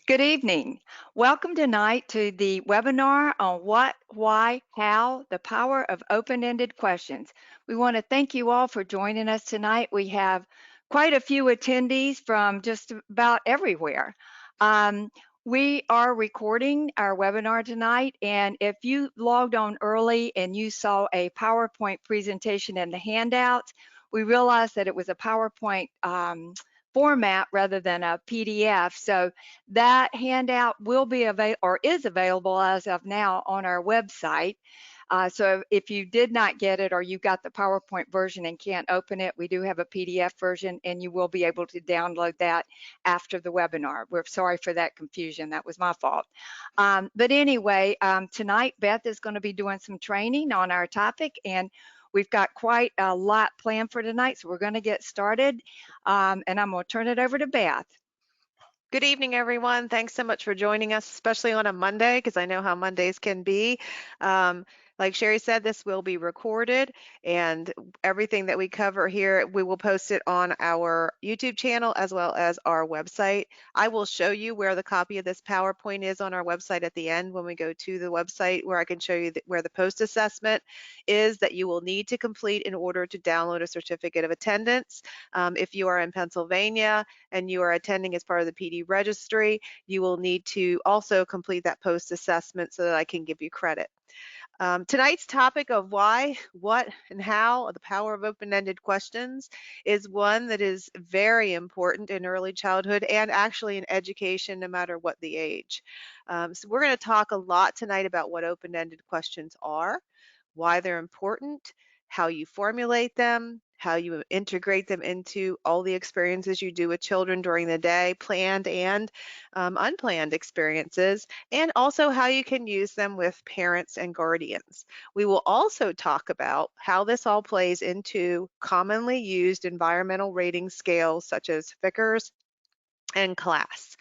Good evening. Welcome tonight to the webinar on what, why, how, the power of open-ended questions. We want to thank you all for joining us tonight. We have quite a few attendees from just about everywhere. Um, we are recording our webinar tonight, and if you logged on early and you saw a PowerPoint presentation in the handouts, we realized that it was a PowerPoint format rather than a PDF. So that handout will be available or is available as of now on our website. So if you did not get it or you got the PowerPoint version and can't open it, we do have a PDF version and you will be able to download that after the webinar. We're sorry for that confusion. That was my fault. But anyway, tonight Beth is going to be doing some training on our topic, and we've got quite a lot planned for tonight. So we're going to get started, and I'm going to turn it over to Beth. Good evening, everyone. Thanks so much for joining us, especially on a Monday, because I know how Mondays can be. Like Sherry said, this will be recorded, and everything that we cover here, we will post it on our YouTube channel as well as our website. I will show you where the copy of this PowerPoint is on our website at the end when we go to the website, where I can show you where the post assessment is that you will need to complete in order to download a certificate of attendance. If you are in Pennsylvania and you are attending as part of the PD registry, you will need to also complete that post assessment so that I can give you credit. Tonight's topic of why, what, and how, the power of open-ended questions, is one that is very important in early childhood and actually in education, no matter what the age. So we're going to talk a lot tonight about what open-ended questions are, why they're important, how you formulate them, how you integrate them into all the experiences you do with children during the day, planned and unplanned experiences, and also how you can use them with parents and guardians. We will also talk about how this all plays into commonly used environmental rating scales such as Vickers and CLAS.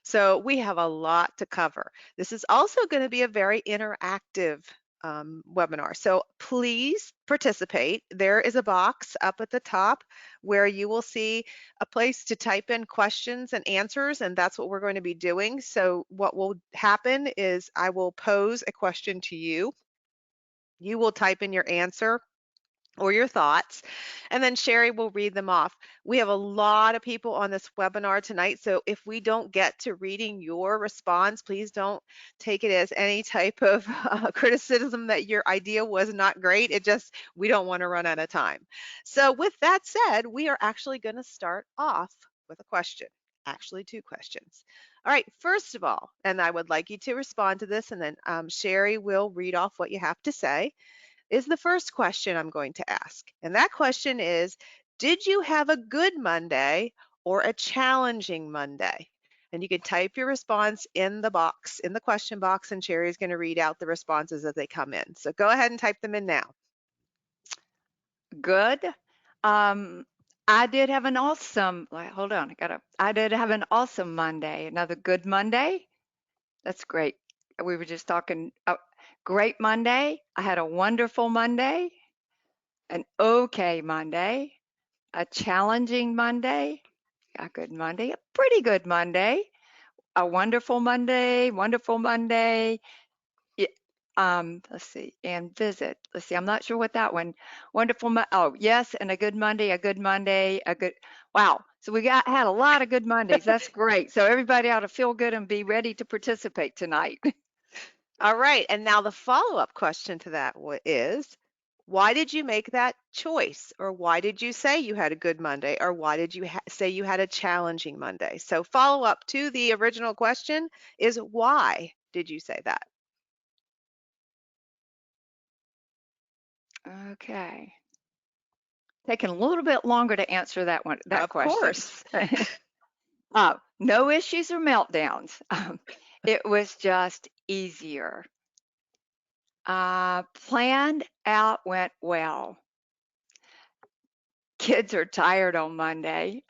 So we have a lot to cover. This is also going to be a very interactive webinar. So please participate. There is a box up at the top where you will see a place to type in questions and answers, and that's what we're going to be doing. So what will happen is I will pose a question to you. You will type in your answer or your thoughts, and then Sherry will read them off. We have a lot of people on this webinar tonight, so if we don't get to reading your response, please don't take it as any type of criticism that your idea was not great. It just, we don't want to run out of time. So with that said, we are actually going to start off with a question. Actually, two questions. All right, first of all, and I would like you to respond to this, and then Sherry will read off what you have to say, is the first question I'm going to ask. And that question is, did you have a good Monday or a challenging Monday? And you can type your response in the box, in the question box, and Sherry's going to read out the responses as they come in. So go ahead and type them in now. Good. I did have an awesome, hold on, I did have an awesome Monday. Another good Monday. That's great. We were just talking, great Monday. I had a wonderful Monday, an okay Monday, a challenging Monday, a good Monday, a pretty good Monday, a wonderful Monday. Yeah, let's see, and visit. Let's see, I'm not sure what that one. Oh, yes, and a good Monday, wow. So we had a lot of good Mondays. That's great. So everybody ought to feel good and be ready to participate tonight. All right, and now the follow-up question to that is, why did you make that choice? Or why did you say you had a good Monday? Or why did you say you had a challenging Monday? So follow up to the original question is, why did you say that? Okay. Taking a little bit longer to answer that Of question. course. No issues or meltdowns. It was just easier. Planned out went well. Kids are tired on Monday.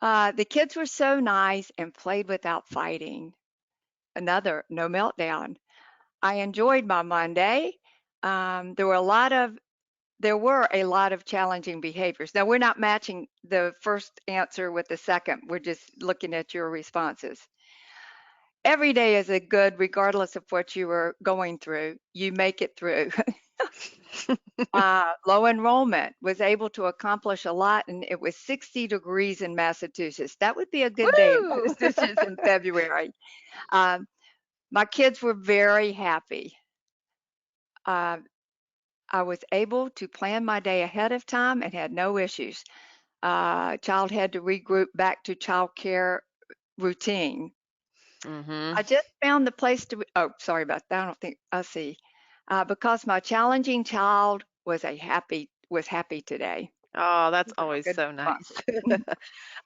The kids were so nice and played without fighting. Another no meltdown. I enjoyed my Monday. There were a lot of there were a lot of challenging behaviors. Now, we're not matching the first answer with the second. We're just looking at your responses. Every day is a good, regardless of what you were going through. You make it through. Low enrollment was able to accomplish a lot, and it was 60 degrees in Massachusetts. That would be a good day in Woo! Massachusetts in February. Um, my kids were very happy. Uh, I was able to plan my day ahead of time and had no issues. Child had to regroup back to childcare routine. Mm-hmm. I just found the place to, oh, sorry about that. I don't think I see. Because my challenging child was happy today. Oh, that's Those are always good so nice. responses.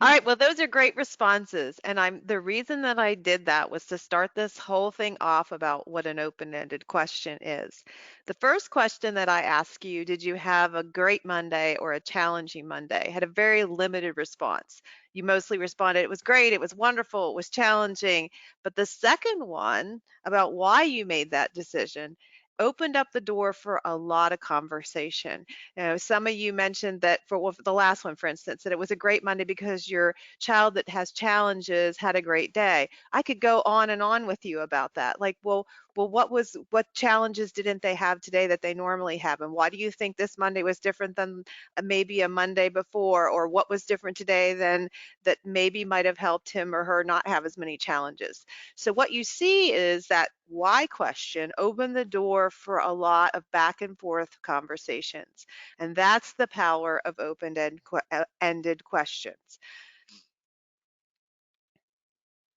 All right, well, those are great responses. And the reason that I did that was to start this whole thing off about what an open-ended question is. The first question that I asked you, did you have a great Monday or a challenging Monday? Had a very limited response. You mostly responded, it was great, it was wonderful, it was challenging. But the second one about why you made that decision opened up the door for a lot of conversation. You know, some of you mentioned that for the last one, for instance, that it was a great Monday because your child that has challenges had a great day. I could go on and on with you about that. Like, well, what challenges didn't they have today that they normally have? And why do you think this Monday was different than maybe a Monday before? Or what was different today than that maybe might have helped him or her not have as many challenges? So what you see is that why question opened the door for a lot of back and forth conversations. And that's the power of open-ended questions.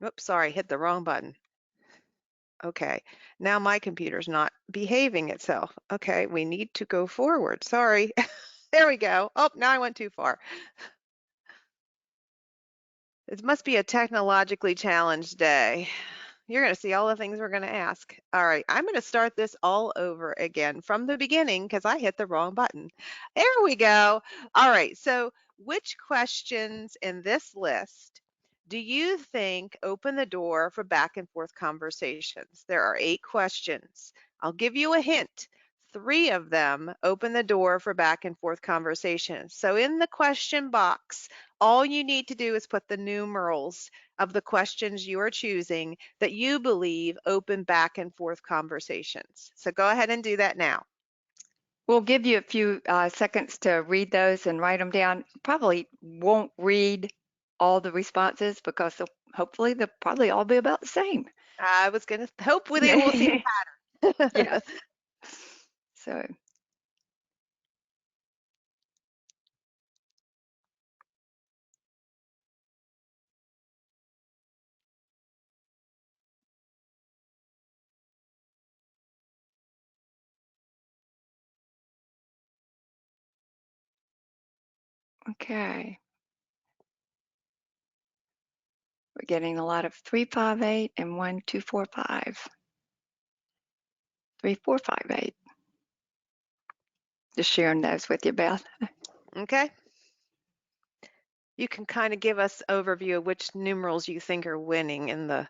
Oops, sorry, hit the wrong button. Okay, now my computer's not behaving itself. Okay, we need to go forward. Sorry. There we go. Oh, now I went too far. It must be a technologically challenged day. You're going to see all the things we're going to ask. All right, I'm going to start this all over again from the beginning because I hit the wrong button. There we go. All right, so which questions in this list do you think open the door for back and forth conversations? There are 8 questions. I'll give you a hint. 3 of them open the door for back and forth conversations. So in the question box, all you need to do is put the numerals of the questions you are choosing that you believe open back and forth conversations. So go ahead and do that now. We'll give you a few seconds to read those and write them down. Probably won't read all the responses because hopefully they'll probably all be about the same. I was going to hopefully we'll see a pattern. Yes. So, okay. We're getting a lot of 358 and 1245. 3458. Just sharing those with you, Beth. Okay. You can kind of give us overview of which numerals you think are winning in the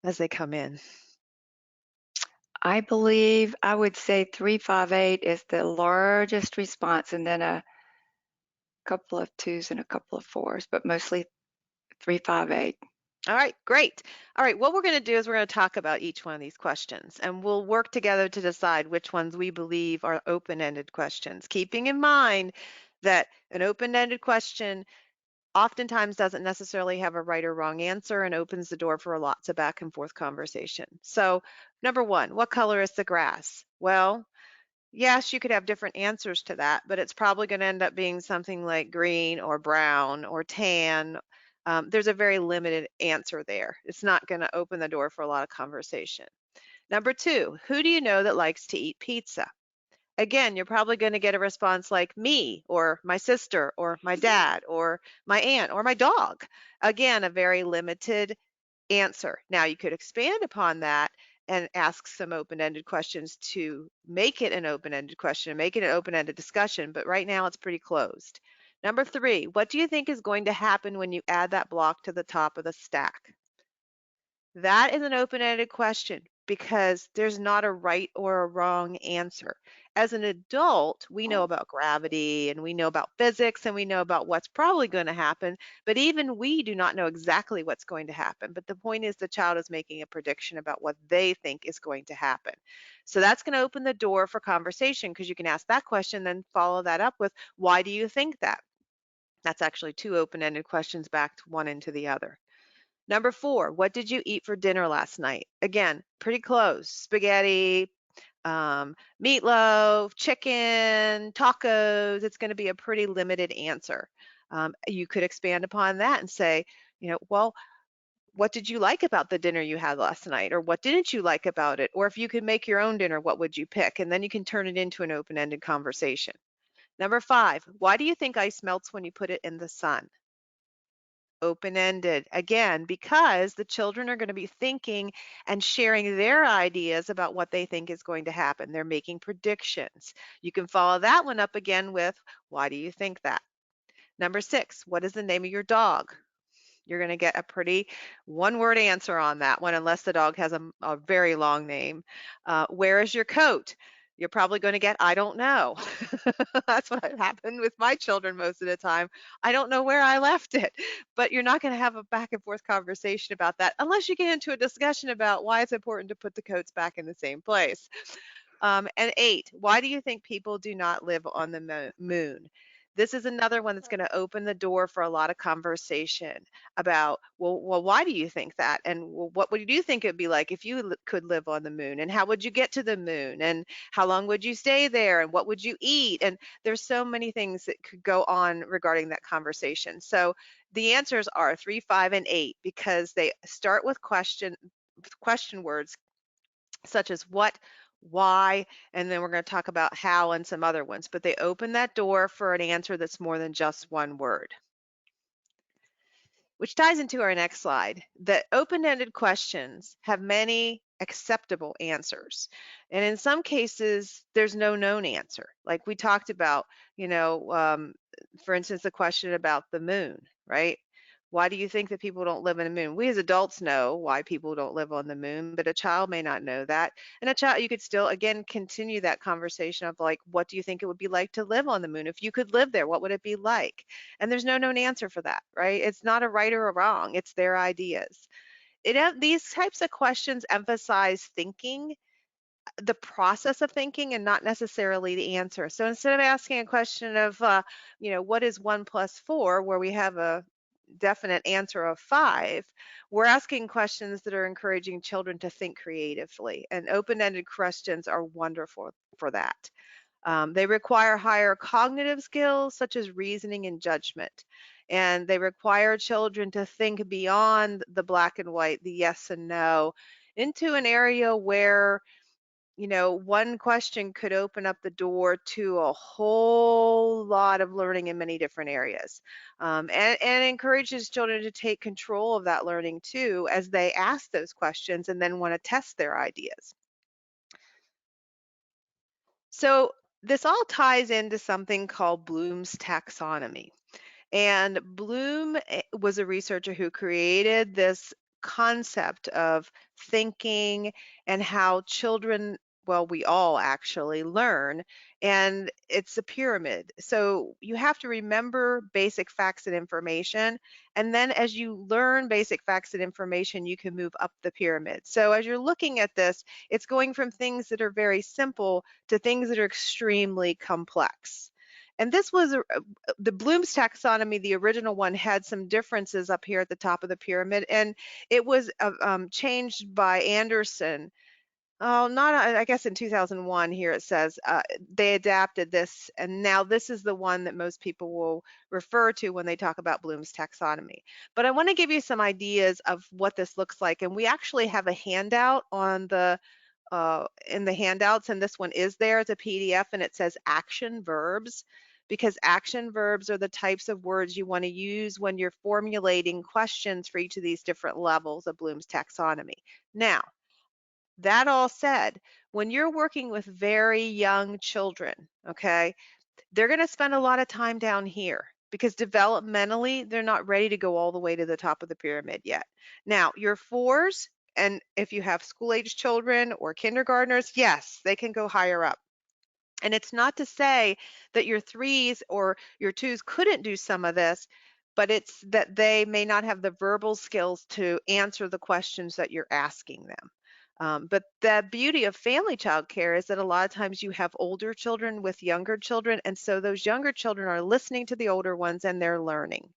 as they come in. I believe I would say 358 is the largest response, and then a couple of twos and a couple of fours, but mostly 358. All right, great. All right, what we're going to do is we're going to talk about each one of these questions, and we'll work together to decide which ones we believe are open-ended questions, keeping in mind that an open-ended question oftentimes doesn't necessarily have a right or wrong answer and opens the door for lots of back and forth conversation. So, number 1, what color is the grass? Well, yes, you could have different answers to that, but it's probably going to end up being something like green or brown or tan. There's a very limited answer there. It's not going to open the door for a lot of conversation. Number 2, who do you know that likes to eat pizza? Again, you're probably going to get a response like me or my sister or my dad or my aunt or my dog. Again, a very limited answer. Now, you could expand upon that and ask some open-ended questions to make it an open-ended question, make it an open-ended discussion, but right now it's pretty closed. Number 3, what do you think is going to happen when you add that block to the top of the stack? That is an open-ended question because there's not a right or a wrong answer. As an adult, we know about gravity and we know about physics and we know about what's probably going to happen, but even we do not know exactly what's going to happen. But the point is the child is making a prediction about what they think is going to happen. So that's going to open the door for conversation because you can ask that question, then follow that up with, why do you think that? That's actually two open-ended questions backed one into the other. Number 4, what did you eat for dinner last night? Again, pretty close. Spaghetti, meatloaf, chicken, tacos. It's going to be a pretty limited answer. You could expand upon that and say, well, what did you like about the dinner you had last night? Or what didn't you like about it? Or if you could make your own dinner, what would you pick? And then you can turn it into an open-ended conversation. Number 5, why do you think ice melts when you put it in the sun? Open-ended. Again, because the children are going to be thinking and sharing their ideas about what they think is going to happen. They're making predictions. You can follow that one up again with, why do you think that? Number 6, what is the name of your dog? You're going to get a pretty one-word answer on that one, unless the dog has a very long name. Where is your coat? You're probably going to get, I don't know. That's what happened with my children most of the time. I don't know where I left it. But you're not going to have a back and forth conversation about that unless you get into a discussion about why it's important to put the coats back in the same place. And 8, why do you think people do not live on the moon? This is another one that's going to open the door for a lot of conversation about, well, why do you think that? And well, what would you think it would be like if you could live on the moon? And how would you get to the moon? And how long would you stay there? And what would you eat? And there's so many things that could go on regarding that conversation. So the answers are 3, 5, and 8 because they start with question words such as what, why, and then we're going to talk about how and some other ones, but they open that door for an answer that's more than just one word. Which ties into our next slide, that open-ended questions have many acceptable answers. And in some cases, there's no known answer. Like we talked about, for instance, the question about the moon, right? Why do you think that people don't live on the moon? We as adults know why people don't live on the moon, but a child may not know that. And a child, you could still, again, continue that conversation of like, what do you think it would be like to live on the moon? If you could live there, what would it be like? And there's no known answer for that, right? It's not a right or a wrong, it's their ideas. These types of questions emphasize thinking, the process of thinking, and not necessarily the answer. So instead of asking a question of, what is 1 plus 4, where we have a definite answer of 5, we're asking questions that are encouraging children to think creatively. And open-ended questions are wonderful for that. They require higher cognitive skills such as reasoning and judgment. And they require children to think beyond the black and white, the yes and no, into an area where, one question could open up the door to a whole lot of learning in many different areas. And encourages children to take control of that learning too as they ask those questions and then want to test their ideas. So this all ties into something called Bloom's taxonomy. And Bloom was a researcher who created this concept of thinking and how children, well, we all actually learn, and it's a pyramid. So you have to remember basic facts and information, and then as you learn basic facts and information, you can move up the pyramid. So as you're looking at this, it's going from things that are very simple to things that are extremely complex. And this was the Bloom's taxonomy, the original one, had some differences up here at the top of the pyramid, and it was changed by Anderson. Oh, not, I guess in 2001 here it says they adapted this, and now this is the one that most people will refer to when they talk about Bloom's taxonomy. But I want to give you some ideas of what this looks like, and we actually have a handout on the in the handouts, and this one is there. It's a PDF, and it says action verbs, because action verbs are the types of words you want to use when you're formulating questions for each of these different levels of Bloom's taxonomy. Now, that all said, when you're working with very young children, okay, they're going to spend a lot of time down here because developmentally, they're not ready to go all the way to the top of the pyramid yet. Now, your 4s And if you have school-age children or kindergartners, yes, they can go higher up. And it's not to say that your threes or your twos couldn't do some of this, but it's that they may not have the verbal skills to answer the questions that you're asking them. But the beauty of family child care is that a lot of times you have older children with younger children, and so those younger children are listening to the older ones and they're learning.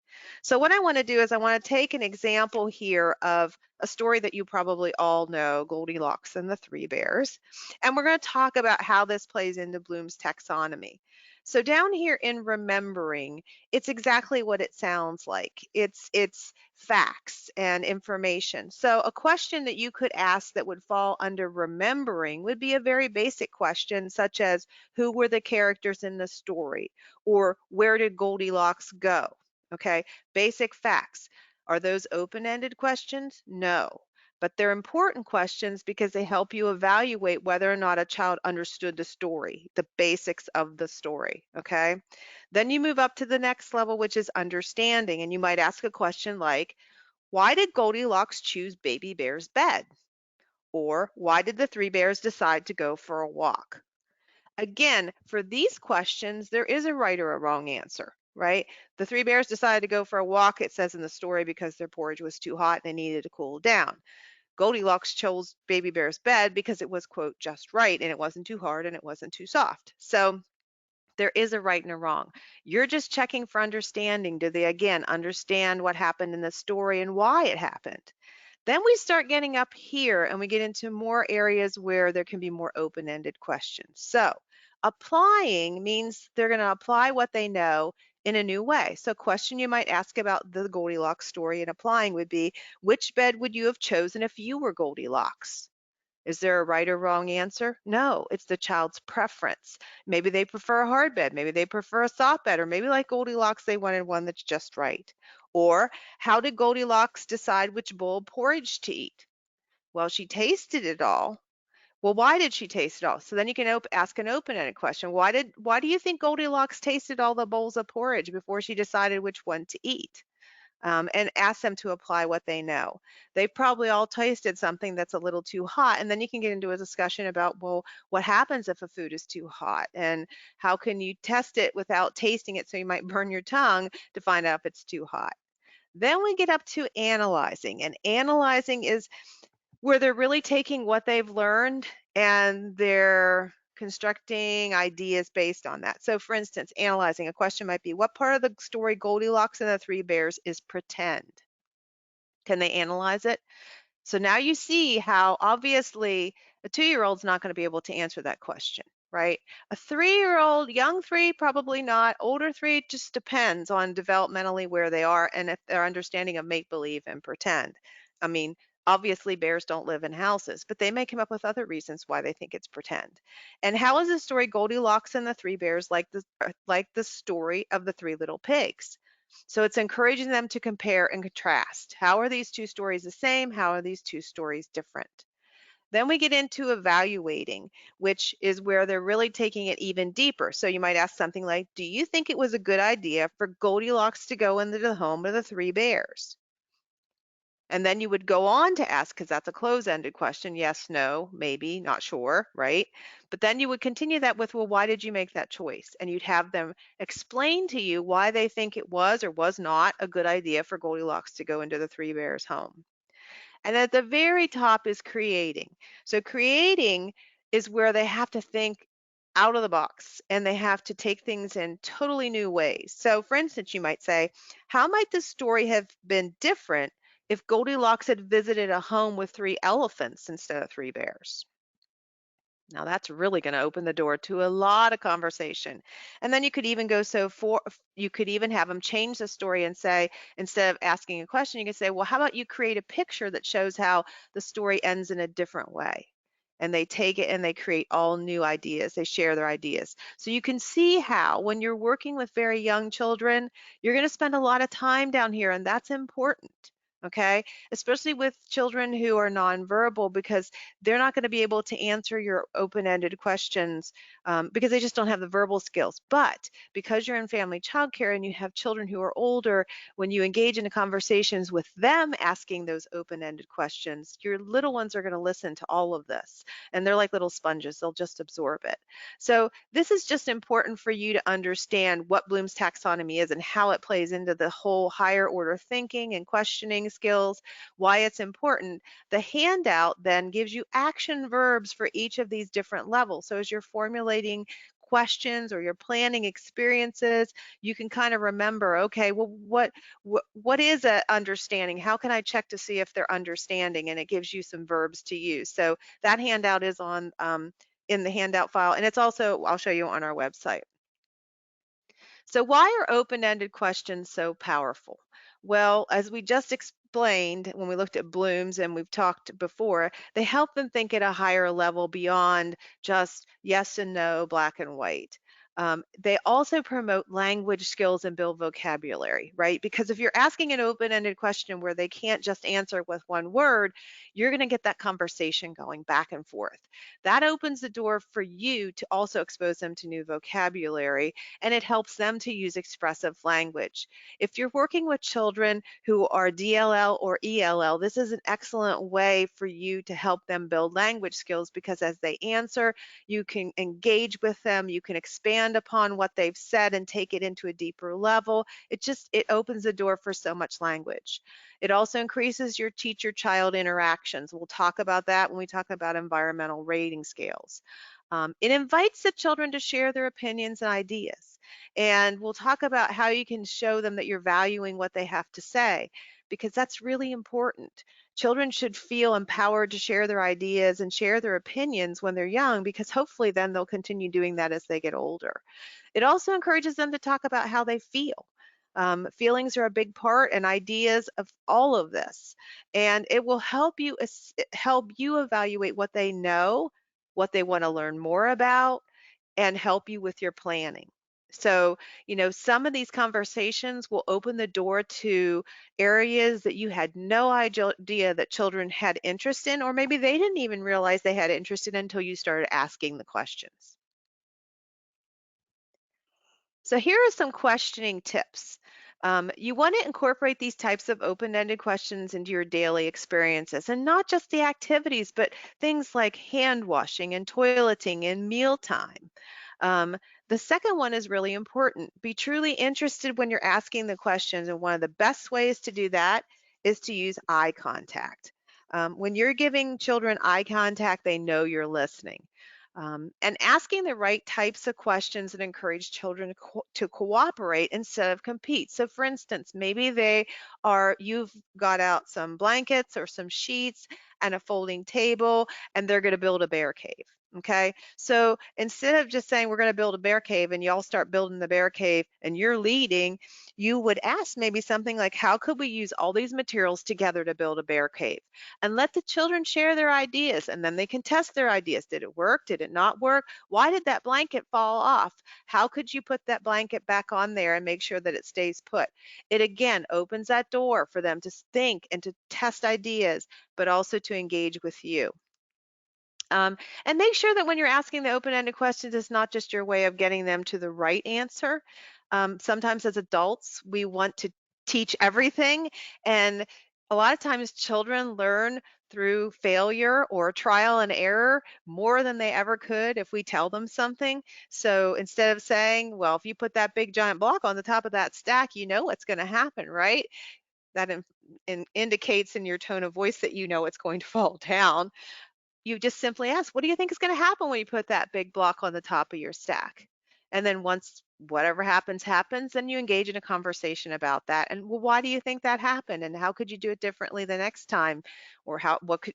So what I want to do is I want to take an example here of a story that you probably all know, Goldilocks and the Three Bears. And we're going to talk about how this plays into Bloom's taxonomy. So down here in remembering, it's exactly what it sounds like. It's facts and information. So a question that you could ask that would fall under remembering would be a very basic question, such as who were the characters in the story, or where did Goldilocks go? Okay, basic facts. Are those open-ended questions? No. But they're important questions because they help you evaluate whether or not a child understood the story, the basics of the story, okay? Then you move up to the next level, which is understanding, and you might ask a question like, why did Goldilocks choose Baby Bear's bed? Or why did the three bears decide to go for a walk? Again, for these questions, there is a right or a wrong answer, right? The three bears decided to go for a walk, it says in the story, because their porridge was too hot and they needed to cool down. Goldilocks chose Baby Bear's bed because it was, quote, just right, and it wasn't too hard and it wasn't too soft. So there is a right and a wrong. You're just checking for understanding. Do they, again, understand what happened in the story and why it happened? Then we start getting up here and we get into more areas where there can be more open-ended questions. So applying means they're going to apply what they know in a new way. So a question you might ask about the Goldilocks story and applying would be, which bed would you have chosen if you were Goldilocks? Is there a right or wrong answer? No, it's the child's preference. Maybe they prefer a hard bed, maybe they prefer a soft bed, or maybe like Goldilocks, they wanted one that's just right. Or how did Goldilocks decide which bowl of porridge to eat? Well, she tasted it all. Well, why did she taste it all? So then you can ask an open-ended question. Why do you think Goldilocks tasted all the bowls of porridge before she decided which one to eat? And ask them to apply what they know. They've probably all tasted something that's a little too hot, and then you can get into a discussion about, well, what happens if a food is too hot, and how can you test it without tasting it so you might burn your tongue to find out if it's too hot. Then we get up to analyzing, and analyzing is where they're really taking what they've learned and they're constructing ideas based on that. So for instance, analyzing a question might be, what part of the story Goldilocks and the Three Bears is pretend? Can they analyze it? So now you see how obviously a 2-year-old's not going to be able to answer that question, right? A 3-year-old, young three, probably not. Older three, it just depends on developmentally where they are and if their understanding of make believe and pretend. I mean, obviously bears don't live in houses, but they may come up with other reasons why they think it's pretend. And how is the story Goldilocks and the Three Bears like the story of the Three Little Pigs? So it's encouraging them to compare and contrast. How are these two stories the same? How are these two stories different? Then we get into evaluating, which is where they're really taking it even deeper. So you might ask something like, do you think it was a good idea for Goldilocks to go into the home of the three bears? And then you would go on to ask, because that's a close-ended question, yes, no, maybe, not sure, right? But then you would continue that with, well, why did you make that choice? And you'd have them explain to you why they think it was or was not a good idea for Goldilocks to go into the Three Bears home. And at the very top is creating. So creating is where they have to think out of the box and they have to take things in totally new ways. So for instance, you might say, how might this story have been different if Goldilocks had visited a home with three elephants instead of three bears? Now that's really going to open the door to a lot of conversation. And then you could even go you could even have them change the story and say, instead of asking a question, you could say, well, how about you create a picture that shows how the story ends in a different way? And they take it and they create all new ideas. They share their ideas. So you can see how when you're working with very young children, you're going to spend a lot of time down here, and that's important. okay? Especially with children who are nonverbal, because they're not going to be able to answer your open-ended questions because they just don't have the verbal skills. But because you're in family childcare and you have children who are older, when you engage in conversations with them asking those open-ended questions, your little ones are going to listen to all of this. And they're like little sponges, they'll just absorb it. So this is just important for you to understand what Bloom's taxonomy is and how it plays into the whole higher order thinking and questioning skills, why it's important. The handout then gives you action verbs for each of these different levels. So as you're formulating questions or you're planning experiences, you can kind of remember, okay, well, what is a understanding? How can I check to see if they're understanding? And it gives you some verbs to use. So that handout is on in the handout file, and it's also, I'll show you on our website. So why are open-ended questions so powerful? Well, as we just explained when we looked at Bloom's and we've talked before, they help them think at a higher level beyond just yes and no, black and white. They also promote language skills and build vocabulary, right? Because if you're asking an open-ended question where they can't just answer with one word, you're going to get that conversation going back and forth. That opens the door for you to also expose them to new vocabulary, and it helps them to use expressive language. If you're working with children who are DLL or ELL, this is an excellent way for you to help them build language skills, because as they answer, you can engage with them, you can expand upon what they've said and take it into a deeper level. It opens the door for so much language. It also increases your teacher-child interactions. We'll talk about that when we talk about environmental rating scales. It invites the children to share their opinions and ideas. And we'll talk about how you can show them that you're valuing what they have to say, because that's really important. Children should feel empowered to share their ideas and share their opinions when they're young, because hopefully then they'll continue doing that as they get older. It also encourages them to talk about how they feel. Feelings are a big part and ideas of all of this. And it will help you evaluate what they know, what they want to learn more about, and help you with your planning. So, some of these conversations will open the door to areas that you had no idea that children had interest in, or maybe they didn't even realize they had interest in until you started asking the questions. So here are some questioning tips. You want to incorporate these types of open-ended questions into your daily experiences, and not just the activities, but things like hand washing and toileting and mealtime. Um, the second one is really important. Be truly interested when you're asking the questions, and one of the best ways to do that is to use eye contact. When you're giving children eye contact, they know you're listening. And asking the right types of questions that encourage children to cooperate instead of compete. So for instance, maybe you've got out some blankets or some sheets and a folding table, and they're going to build a bear cave. Okay, so instead of just saying we're going to build a bear cave and y'all start building the bear cave and you're leading, you would ask maybe something like, how could we use all these materials together to build a bear cave? And let the children share their ideas, and then they can test their ideas. Did it work? Did it not work? Why did that blanket fall off? How could you put that blanket back on there and make sure that it stays put? It again opens that door for them to think and to test ideas, but also to engage with you. Um, and make sure that when you're asking the open-ended questions, it's not just your way of getting them to the right answer. Sometimes as adults, we want to teach everything, and a lot of times children learn through failure or trial and error more than they ever could if we tell them something. So instead of saying, well, if you put that big giant block on the top of that stack, you know what's going to happen, right? That indicates in your tone of voice that you know it's going to fall down. You just simply ask, what do you think is going to happen when you put that big block on the top of your stack? And then once whatever happens, happens, then you engage in a conversation about that. And well, why do you think that happened? And how could you do it differently the next time? Or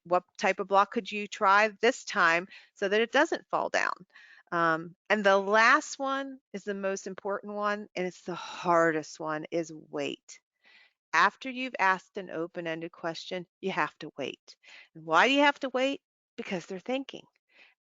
what type of block could you try this time so that it doesn't fall down? And the last one is the most important one, and it's the hardest one, is wait. After you've asked an open-ended question, you have to wait. And why do you have to wait? Because they're thinking.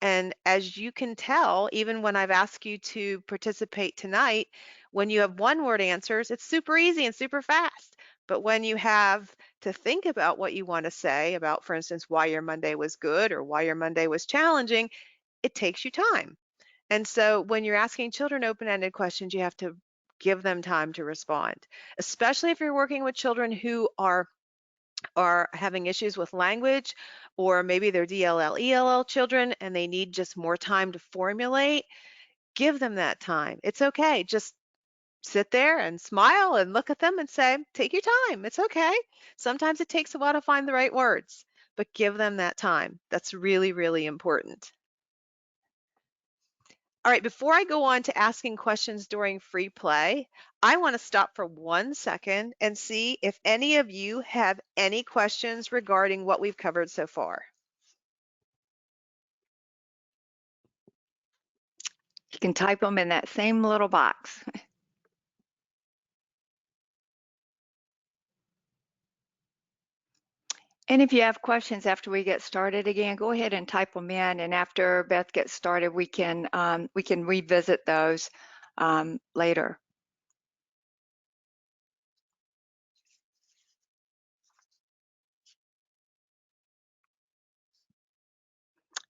And as you can tell, even when I've asked you to participate tonight, when you have one word answers, it's super easy and super fast. But when you have to think about what you want to say about, for instance, why your Monday was good or why your Monday was challenging, it takes you time. And so when you're asking children open-ended questions, you have to give them time to respond, especially if you're working with children who are having issues with language, or maybe they're DLL, ELL children, and they need just more time to formulate. Give them that time. It's okay. Just sit there and smile and look at them and say, take your time. It's okay. Sometimes it takes a while to find the right words, but give them that time. That's really, really important. All right, before I go on to asking questions during free play, I want to stop for 1 second and see if any of you have any questions regarding what we've covered so far. You can type them in that same little box. And if you have questions after we get started again, go ahead and type them in. And after Beth gets started, we can revisit those later.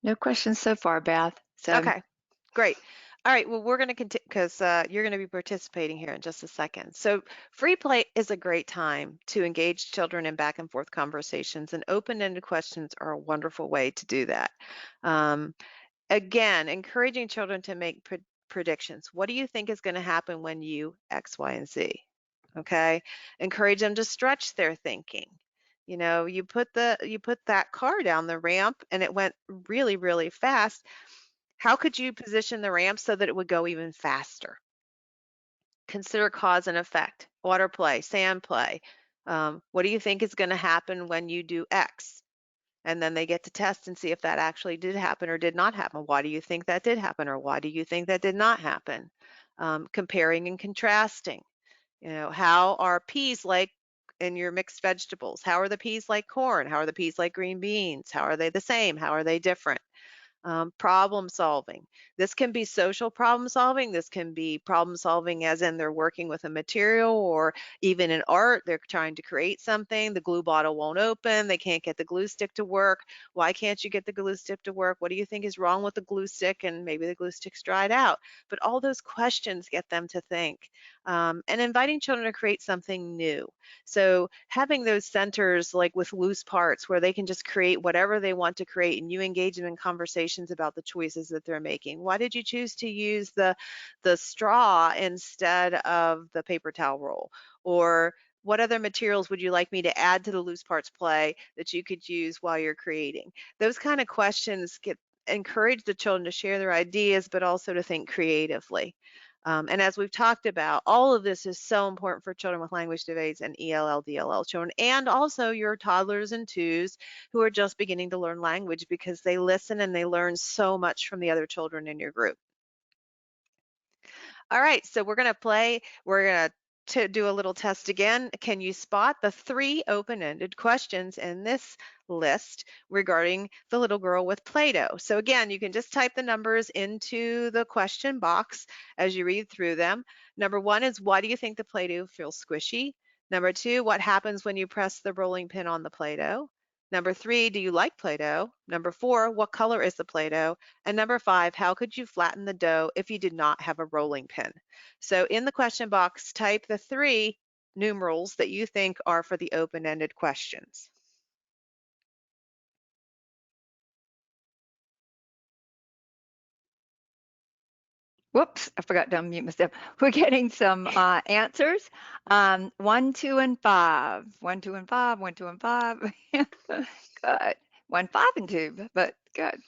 No questions so far, Beth. So Okay, great. All right, well, we're going to continue because you're going to be participating here in just a second. So free play is a great time to engage children in back and forth conversations, and open-ended questions are a wonderful way to do that. Again, encouraging children to make predictions. What do you think is going to happen when you X, Y, and Z? Okay, encourage them to stretch their thinking. You know, you put that car down the ramp and it went really, really fast. How could you position the ramp so that it would go even faster? Consider cause and effect. Water play, sand play. What do you think is going to happen when you do X? And then they get to test and see if that actually did happen or did not happen. Why do you think that did happen, or why do you think that did not happen? Comparing and contrasting. You know, how are peas like in your mixed vegetables? How are the peas like corn? How are the peas like green beans? How are they the same? How are they different? Problem solving. This can be social problem solving. This can be problem solving as in they're working with a material, or even in art, they're trying to create something. The glue bottle won't open. They can't get the glue stick to work. Why can't you get the glue stick to work? What do you think is wrong with the glue stick? And maybe the glue stick's dried out. But all those questions get them to think. And inviting children to create something new. So having those centers like with loose parts where they can just create whatever they want to create, and you engage them in conversations about the choices that they're making. Why did you choose to use the straw instead of the paper towel roll? Or what other materials would you like me to add to the loose parts play that you could use while you're creating? Those kind of questions encourage the children to share their ideas, but also to think creatively. And as we've talked about, all of this is so important for children with language delays and ELL, DLL children, and also your toddlers and twos who are just beginning to learn language, because they listen and they learn so much from the other children in your group. All right, so we're going to do a little test again. Can you spot the 3 open-ended questions in this list regarding the little girl with Play-Doh? So again, you can just type the numbers into the question box as you read through them. Number 1 is, why do you think the Play-Doh feels squishy? Number 2, what happens when you press the rolling pin on the Play-Doh? Number 3, do you like Play-Doh? Number 4, what color is the Play-Doh? And number 5, how could you flatten the dough if you did not have a rolling pin? So in the question box, type the 3 numerals that you think are for the open-ended questions. whoops, I forgot to unmute myself. We're getting some answers. 1, 2, and 5. 1, 2, and 5. 1, 2, and 5. Good. 1, 5, and 2. But good.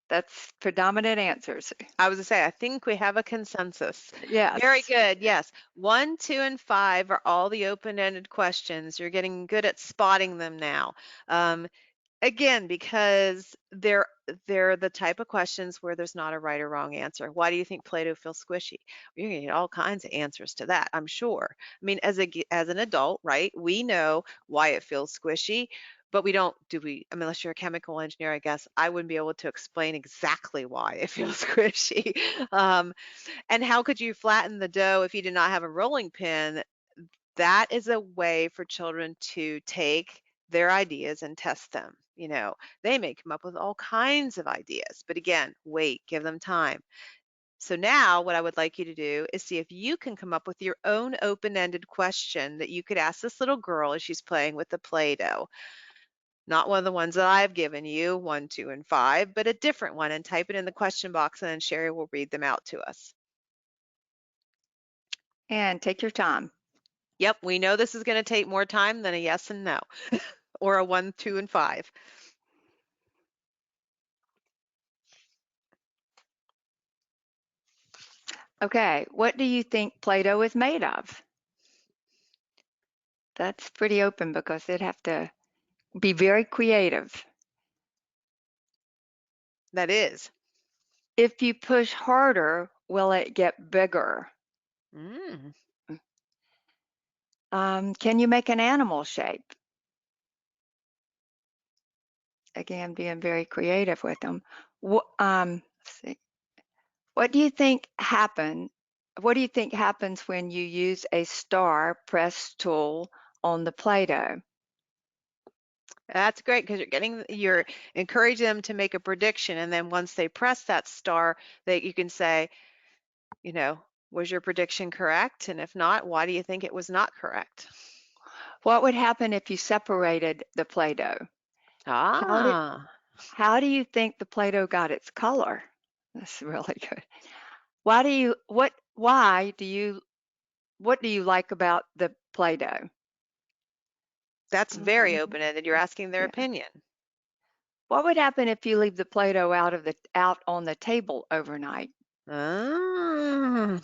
That's predominant answers. I was to say, I think we have a consensus. Yes. Very good. Yes. 1, 2, and 5 are all the open-ended questions. You're getting good at spotting them now. Again, because they're the type of questions where there's not a right or wrong answer. Why do you think Play-Doh feels squishy? You're gonna get all kinds of answers to that, I'm sure. I mean, as an adult, right? We know why it feels squishy, but we don't, do we? I mean, unless you're a chemical engineer, I guess I wouldn't be able to explain exactly why it feels squishy. And how could you flatten the dough if you did not have a rolling pin? That is a way for children to take their ideas and test them. They may come up with all kinds of ideas, but again, wait, give them time. So now what I would like you to do is see if you can come up with your own open-ended question that you could ask this little girl as she's playing with the Play-Doh. Not one of the ones that I've given you, 1, 2, and 5, but a different one, and type it in the question box, and then Sherry will read them out to us. And take your time. Yep, we know this is going to take more time than a yes and no, or a 1, 2, and 5. Okay, what do you think Play-Doh is made of? That's pretty open because it'd have to be very creative. That is. If you push harder, will it get bigger? Mm. Can you make an animal shape? Again, being very creative with them. Let's see. What do you think What do you think happens when you use a star press tool on the Play-Doh? That's great because you're encouraging them to make a prediction, and then once they press that star, that you can say, was your prediction correct? And if not, why do you think it was not correct? What would happen if you separated the Play-Doh? Ah, How do you think the Play-Doh got its color? That's really good. What do you like about the Play-Doh? that's very Mhm. open-ended. You're asking their Yeah. opinion. What would happen if you leave the Play-Doh out on the table overnight? Ah.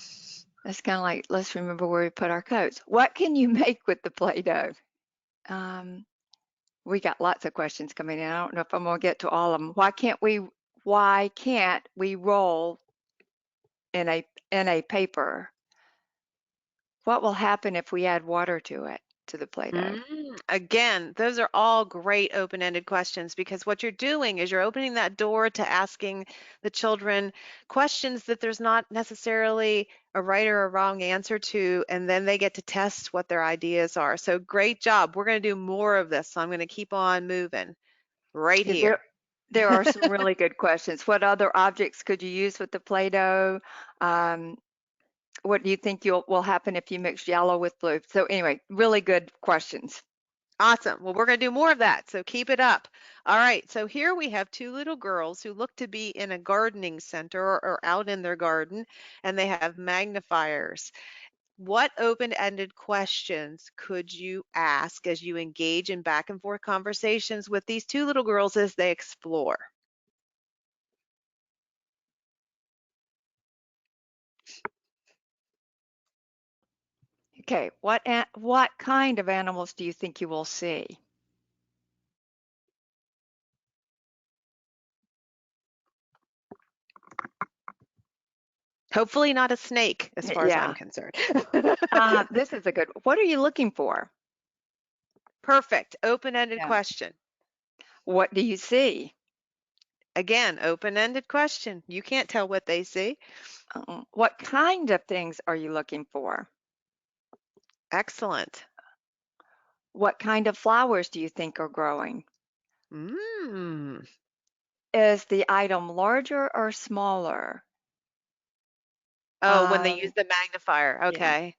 That's kind of like, let's remember where we put our coats. What can you make with the Play-Doh? Um, we got lots of questions coming in. I don't know if I'm gonna get to all of them. Why can't we roll in a paper? What will happen if we add water to the Play-Doh? Again, those are all great open-ended questions because what you're doing is you're opening that door to asking the children questions that there's not necessarily a right or a wrong answer to, and then they get to test what their ideas are. So great job. We're going to do more of this. So I'm going to keep on moving right Yeah, here. there are some really good questions. What other objects could you use with the Play-Doh? Um, what do you think will happen if you mix yellow with blue? So anyway, really good questions. Awesome. Well, we're going to do more of that, so keep it up. All right, so here we have two little girls who look to be in a gardening center or out in their garden, and they have magnifiers. What open-ended questions could you ask as you engage in back and forth conversations with these two little girls as they explore? Okay, what kind of animals do you think you will see? Hopefully not a snake, as far as I'm Yeah, concerned. this is a good. What are you looking for? Perfect. Open-ended Yeah. question. What do you see? Again, open-ended question. You can't tell what they see. What kind of things are you looking for? Excellent. What kind of flowers do you think are growing? Mm. Is the item larger or smaller? Oh, when they use Um, the magnifier. yeah. Okay.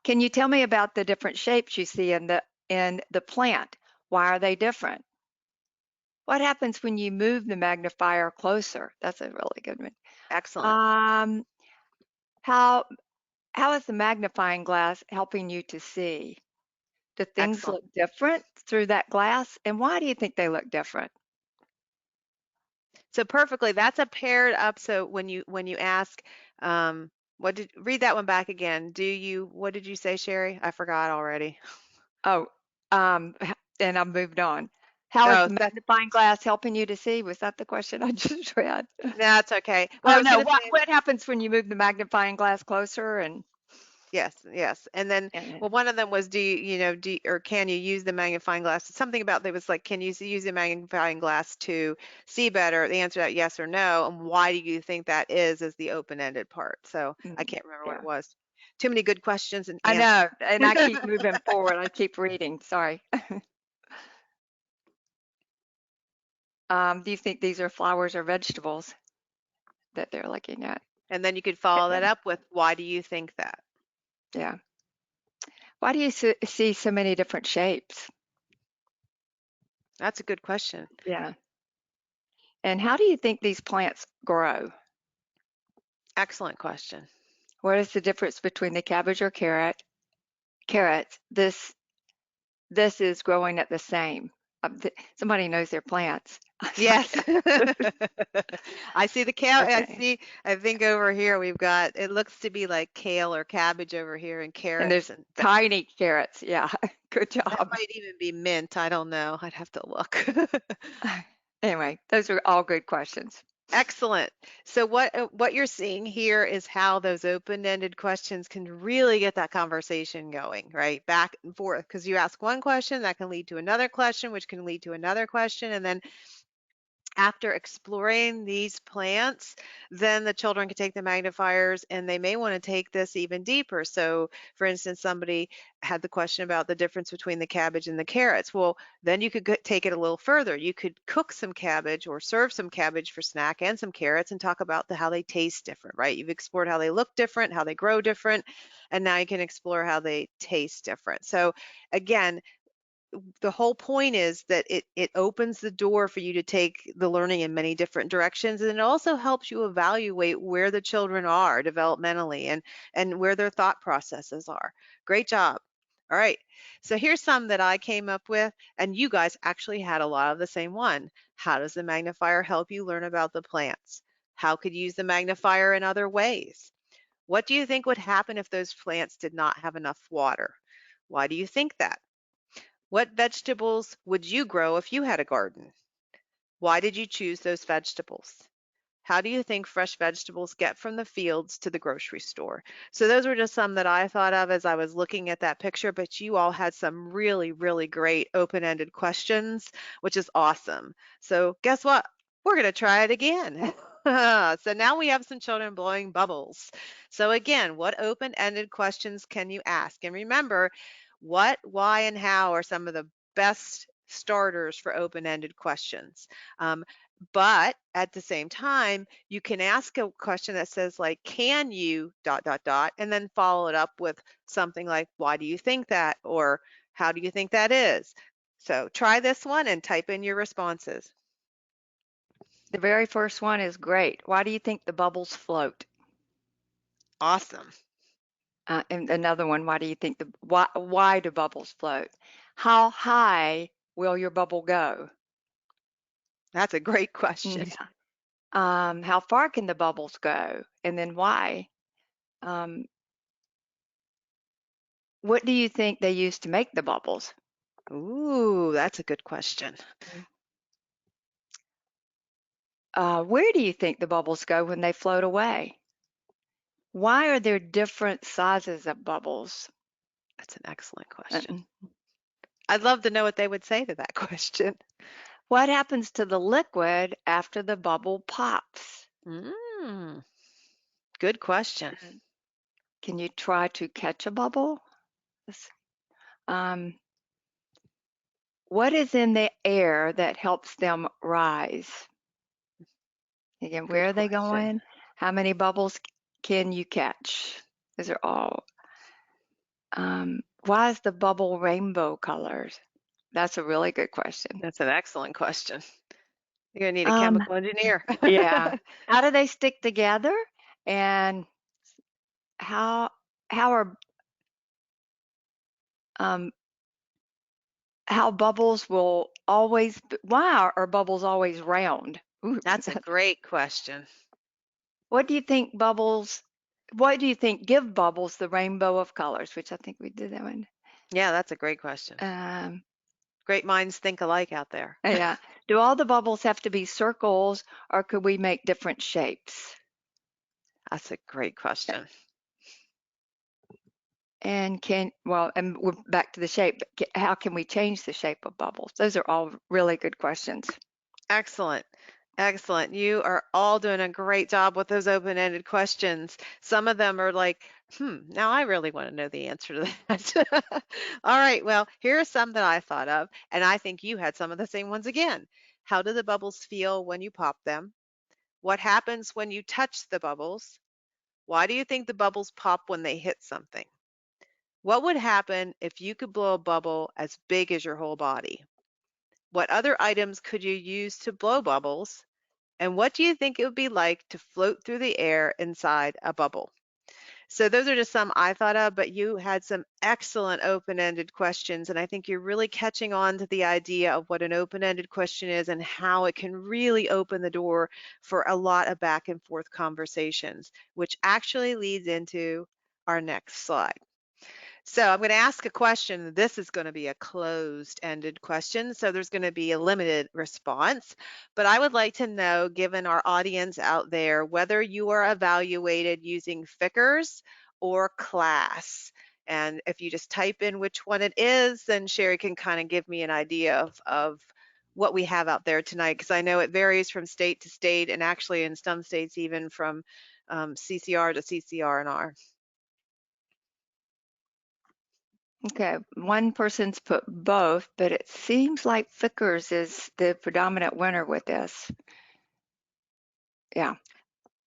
Can you tell me about the different shapes you see in the plant? Why are they different? What happens when you move the magnifier closer? That's a really good one. Excellent. Um, how how is the magnifying glass helping you to see? Do things Excellent. look different through that glass? And why do you think they look different? So perfectly, that's a paired up. So when you ask, read that one back again. What did you say, Sherry? I forgot already. Oh, and I moved on. How is Oh, the magnifying glass helping you to see? Was that the question I just read? that's okay. Well, I Oh was no, going to say what happens when you move the magnifying glass closer yes, yes. And then, and well, one of them was, or can you use the magnifying glass? Something about there was like, can you use the magnifying glass to see better? The answer to that yes or no. And why do you think that is the open-ended part? So I mm, can't remember what yeah. it was. too many good questions and I answers. know, and I keep moving forward. I keep reading. Sorry. Do you think these are flowers or vegetables that they're looking at? And then you could follow that up with, why do you think that? Yeah. Why do you see so many different shapes? That's a good question. Yeah. And how do you think these plants grow? Excellent question. What is the difference between the cabbage or carrots? This is growing at the same. Somebody knows their plants. Yes. I see the kale. Okay. I think over here we've got, it looks to be like kale or cabbage over here and And carrots. there's And tiny carrots. Yeah. Good that job. might even be mint. I don't know. I'd have to look. Anyway, those are all good questions. Excellent. So what you're seeing here is how those open-ended questions can really get that conversation going, right? Back and forth, because you ask one question, that can lead to another question, which can lead to another question, and then after exploring these plants, then the children can take the magnifiers and they may want to take this even deeper. So, for instance, somebody had the question about the difference between the cabbage and the carrots. Well, then you could take it a little further. You could cook some cabbage or serve some cabbage for snack and some carrots and talk about how they taste different, right? You've explored how they look different, how they grow different, and now you can explore how they taste different. So, again, the whole point is that it opens the door for you to take the learning in many different directions, and it also helps you evaluate where the children are developmentally and where their thought processes are. Great job. All right, so here's some that I came up with, and you guys actually had a lot of the same one. How does the magnifier help you learn about the plants? How could you use the magnifier in other ways? What do you think would happen if those plants did not have enough water? Why do you think that? What vegetables would you grow if you had a garden? Why did you choose those vegetables? How do you think fresh vegetables get from the fields to the grocery store? So those were just some that I thought of as I was looking at that picture, but you all had some really, really great open-ended questions, which is awesome. So guess what? We're going to try it again. So now we have some children blowing bubbles. So again, what open-ended questions can you ask? And remember, what, why, and how are some of the best starters for open-ended questions. But at the same time, you can ask a question that says like, can you dot, dot, dot, and then follow it up with something like, why do you think that? Or how do you think that is? So try this one and type in your responses. The very first one is great. Why do you think the bubbles float? Awesome. And another one, why do you think why do bubbles float? How high will your bubble go? That's a great question. Yeah. How far can the bubbles go? And then why? Um, what do you think they use to make the bubbles? Ooh, that's a good question. Where do you think the bubbles go when they float away? Why are there different sizes of bubbles? That's an excellent question. Uh, I'd love to know what they would say to that question. What happens to the liquid after the bubble pops? Mm, good question. Can you try to catch a bubble? Um, what is in the air that helps them rise? Again, Good where are they question. going? How many bubbles can you catch? Those are all. Why is the bubble rainbow colors? That's a really good question. That's an excellent question. You're gonna need a Um, chemical engineer. yeah. How do they stick together? And how are um, how bubbles will always why are bubbles always round? Ooh, That's a great question. what do you think give bubbles the rainbow of colors? Which I think we did that one. Yeah, that's a great question. Um, Great minds think alike out there. yeah. Do all the bubbles have to be circles or could we make different shapes? That's a great question. And we're back to the shape. How can we change the shape of bubbles? Those are all really good questions. Excellent. Excellent. You are all doing a great job with those open-ended questions. Some of them are like Now I really want to know the answer to that. All right, well, here are some that I thought of, and I think you had some of the same ones again. How do the bubbles feel when you pop them? What happens when you touch the bubbles? Why do you think the bubbles pop when they hit something? What would happen if you could blow a bubble as big as your whole body? What other items could you use to blow bubbles? And what do you think it would be like to float through the air inside a bubble? So those are just some I thought of, but you had some excellent open-ended questions, and I think you're really catching on to the idea of what an open-ended question is and how it can really open the door for a lot of back and forth conversations, which actually leads into our next slide. So I'm going to ask a question. This is going to be a closed-ended question, so there's going to be a limited response. But I would like to know, given our audience out there, whether you are evaluated using Fickers or CLASS. And if you just type in which one it is, then Sherry can kind of give me an idea of what we have out there tonight, because I know it varies from state to state, and actually in some states even from CCR to CCR&R. Okay, one person's put both, but it seems like Vickers is the predominant winner with this. Yeah.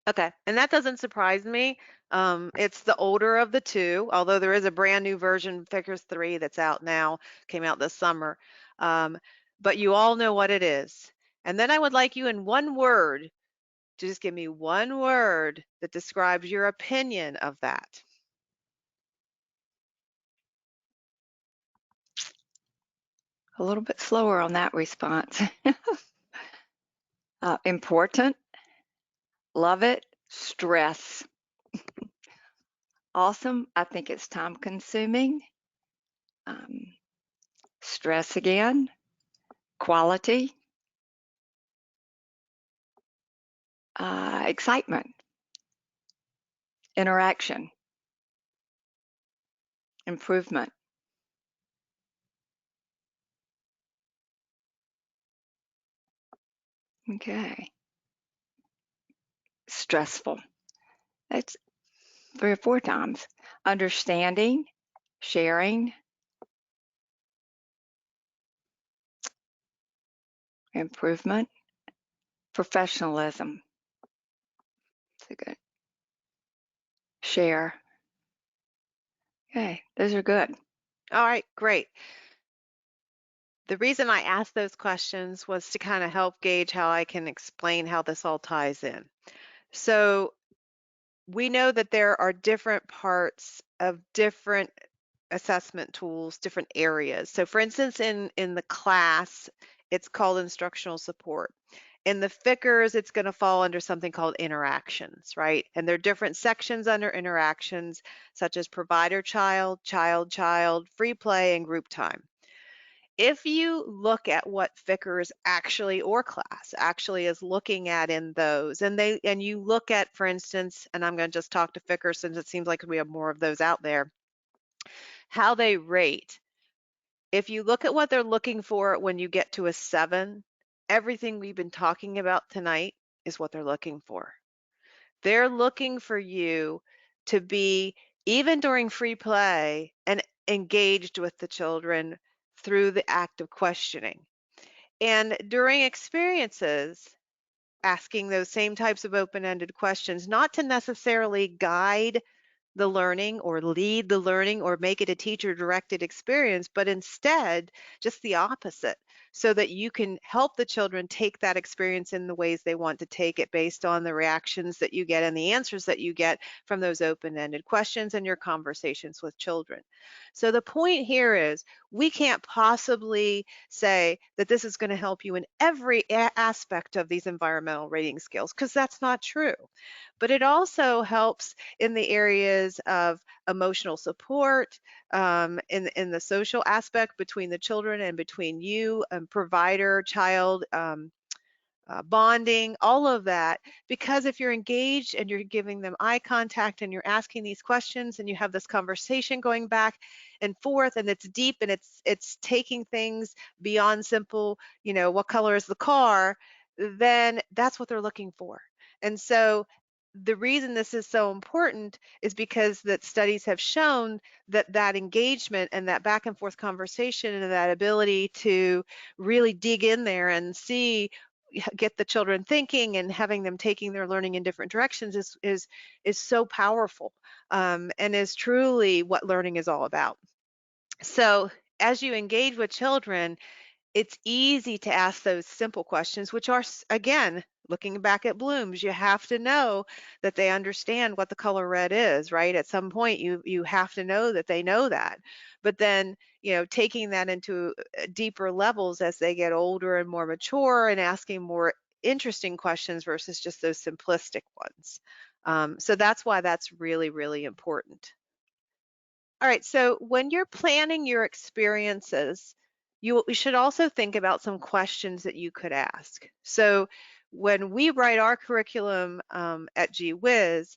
Okay, and that doesn't surprise me. It's the older of the two, although there is a brand new version, Vickers 3, that's out now, came out this summer. Um, but you all know what it is. And then I would like you in one word to just give me one word that describes your opinion of that. A little bit slower on that response. Important, love it, stress. Awesome, I think it's time consuming. Um, Stress again, quality, excitement, interaction, improvement. Okay. Stressful. That's 3 or 4 times. Understanding, sharing, improvement, professionalism. That's a good. Share. Okay, those are good. All right, great. The reason I asked those questions was to kind of help gauge how I can explain how this all ties in. So we know that there are different parts of different assessment tools, different areas. So for instance, in the CLASS, it's called instructional support. In the Fickers, it's going to fall under something called interactions, right? And there are different sections under interactions, such as provider child, child, free play, and group time. If you look at what Vickers actually, or CLASS actually, is looking at in those, and you look at, for instance, and I'm going to just talk to Vickers since it seems like we have more of those out there, how they rate. If you look at what they're looking for when you get to a 7, everything we've been talking about tonight is what they're looking for. They're looking for you to be, even during free play, and engaged with the children through the act of questioning. And during experiences, asking those same types of open-ended questions, not to necessarily guide the learning or lead the learning or make it a teacher-directed experience, but instead just the opposite, so that you can help the children take that experience in the ways they want to take it based on the reactions that you get and the answers that you get from those open-ended questions and your conversations with children. So the point here is we can't possibly say that this is going to help you in every aspect of these environmental rating skills, because that's not true. But it also helps in the areas of emotional support, in the social aspect between the children and between you and provider, child, bonding, all of that. Because if you're engaged and you're giving them eye contact and you're asking these questions and you have this conversation going back and forth, and it's deep and it's taking things beyond simple, what color is the car, then that's what they're looking for. And so the reason this is so important is because that studies have shown that that engagement and that back and forth conversation and that ability to really dig in there and see, get the children thinking and having them taking their learning in different directions is so powerful, and is truly what learning is all about. So as you engage with children, it's easy to ask those simple questions, which are, again, looking back at Bloom's, you have to know that they understand what the color red is, right? At some point, you have to know that they know that. But then, taking that into deeper levels as they get older and more mature and asking more interesting questions versus just those simplistic ones. So that's why that's really, really important. All right, so when you're planning your experiences, you should also think about some questions that you could ask. So when we write our curriculum at GWiz,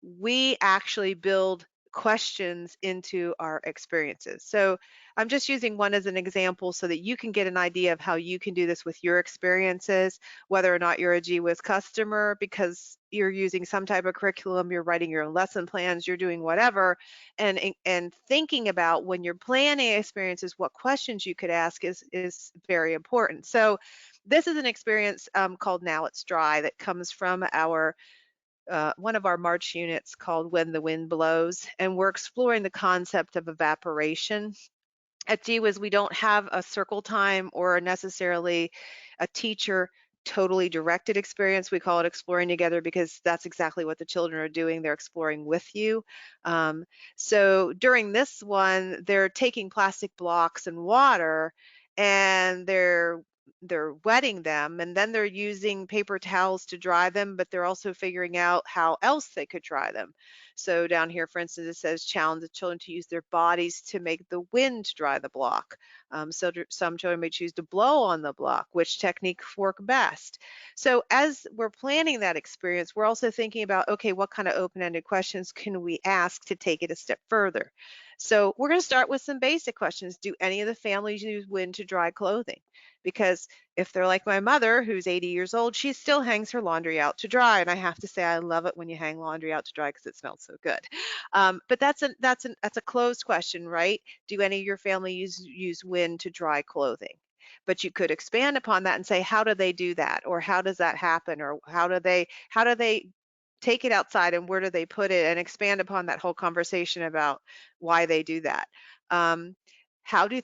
we actually build questions into our experiences. So I'm just using one as an example so that you can get an idea of how you can do this with your experiences, whether or not you're a GWiz customer because you're using some type of curriculum, you're writing your own lesson plans, you're doing whatever, and thinking about when you're planning experiences, what questions you could ask is very important. So this is an experience called Now It's Dry that comes from our one of our March units called When the Wind Blows, and we're exploring the concept of evaporation. At GWiz, we don't have a circle time or necessarily a teacher totally directed experience. We call it exploring together because that's exactly what the children are doing. They're exploring with you. Um, so during this one, they're taking plastic blocks and water and they're wetting them, and then they're using paper towels to dry them, but they're also figuring out how else they could dry them. So down here, for instance, it says challenge the children to use their bodies to make the wind dry the block. So some children may choose to blow on the block. Which techniques work best? So as we're planning that experience, we're also thinking about, okay, what kind of open-ended questions can we ask to take it a step further? So we're going to start with some basic questions. Do any of the families use wind to dry clothing? Because if they're like my mother, who's 80 years old, she still hangs her laundry out to dry. And I have to say, I love it when you hang laundry out to dry because it smells so good. But that's a closed question, right? Do any of your family use wind to dry clothing? But you could expand upon that and say, how do they do that? Or how does that happen? Or how do they take it outside and where do they put it? And expand upon that whole conversation about why they do that. Um, how do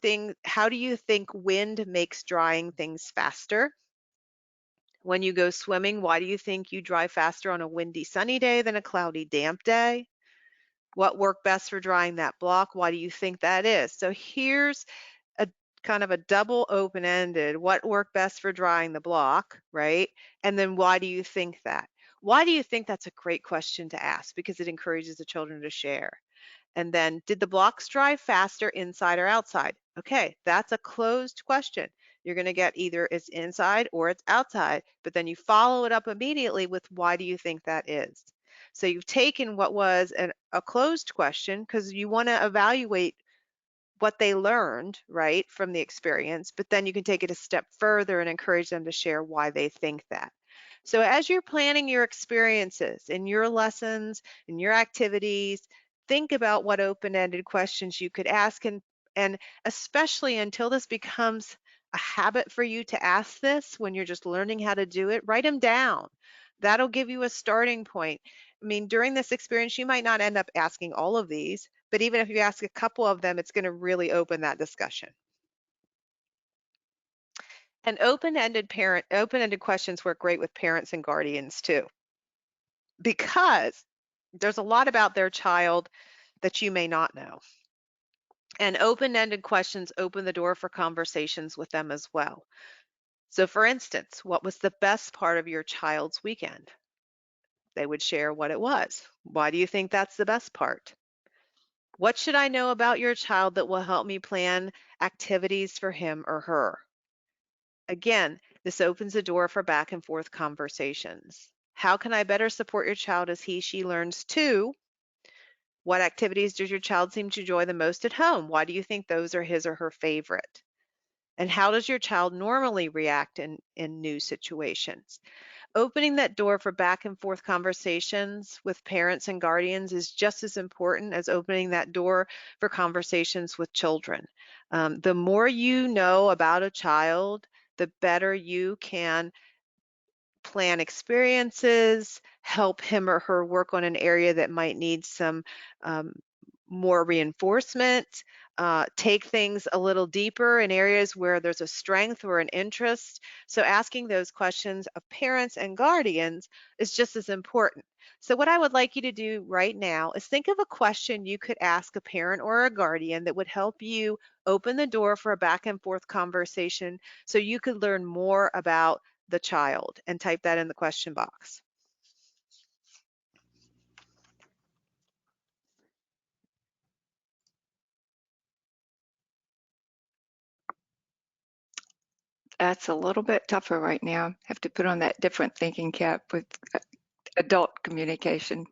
you think wind makes drying things faster? When you go swimming, why do you think you dry faster on a windy, sunny day than a cloudy, damp day? What worked best for drying that block? Why do you think that is? So here's a kind of a double open-ended, what worked best for drying the block, right? And then why do you think that? Why do you think that's a great question to ask? Because it encourages the children to share. And then, did the blocks dry faster inside or outside? Okay, that's a closed question. You're going to get either it's inside or it's outside, but then you follow it up immediately with why do you think that is? So you've taken what was a closed question because you want to evaluate what they learned, right, from the experience, but then you can take it a step further and encourage them to share why they think that. So as you're planning your experiences in your lessons, in your activities, think about what open-ended questions you could ask, and especially until this becomes a habit for you to ask this when you're just learning how to do it, write them down. That'll give you a starting point. I mean, during this experience, you might not end up asking all of these, but even if you ask a couple of them, it's going to really open that discussion. And open-ended questions work great with parents and guardians too, because there's a lot about their child that you may not know. And open-ended questions open the door for conversations with them as well. So for instance, what was the best part of your child's weekend? They would share what it was. Why do you think that's the best part? What should I know about your child that will help me plan activities for him or her? Again, this opens the door for back and forth conversations. How can I better support your child as she learns too? What activities does your child seem to enjoy the most at home? Why do you think those are his or her favorite? And how does your child normally react in new situations? Opening that door for back and forth conversations with parents and guardians is just as important as opening that door for conversations with children. The more you know about a child, the better you can plan experiences, help him or her work on an area that might need some um, more reinforcement, take things a little deeper in areas where there's a strength or an interest. So asking those questions of parents and guardians is just as important. So what I would like you to do right now is think of a question you could ask a parent or a guardian that would help you open the door for a back and forth conversation so you could learn more about the child, and type that in the question box. That's a little bit tougher right now. Have to put on that different thinking cap with adult communication.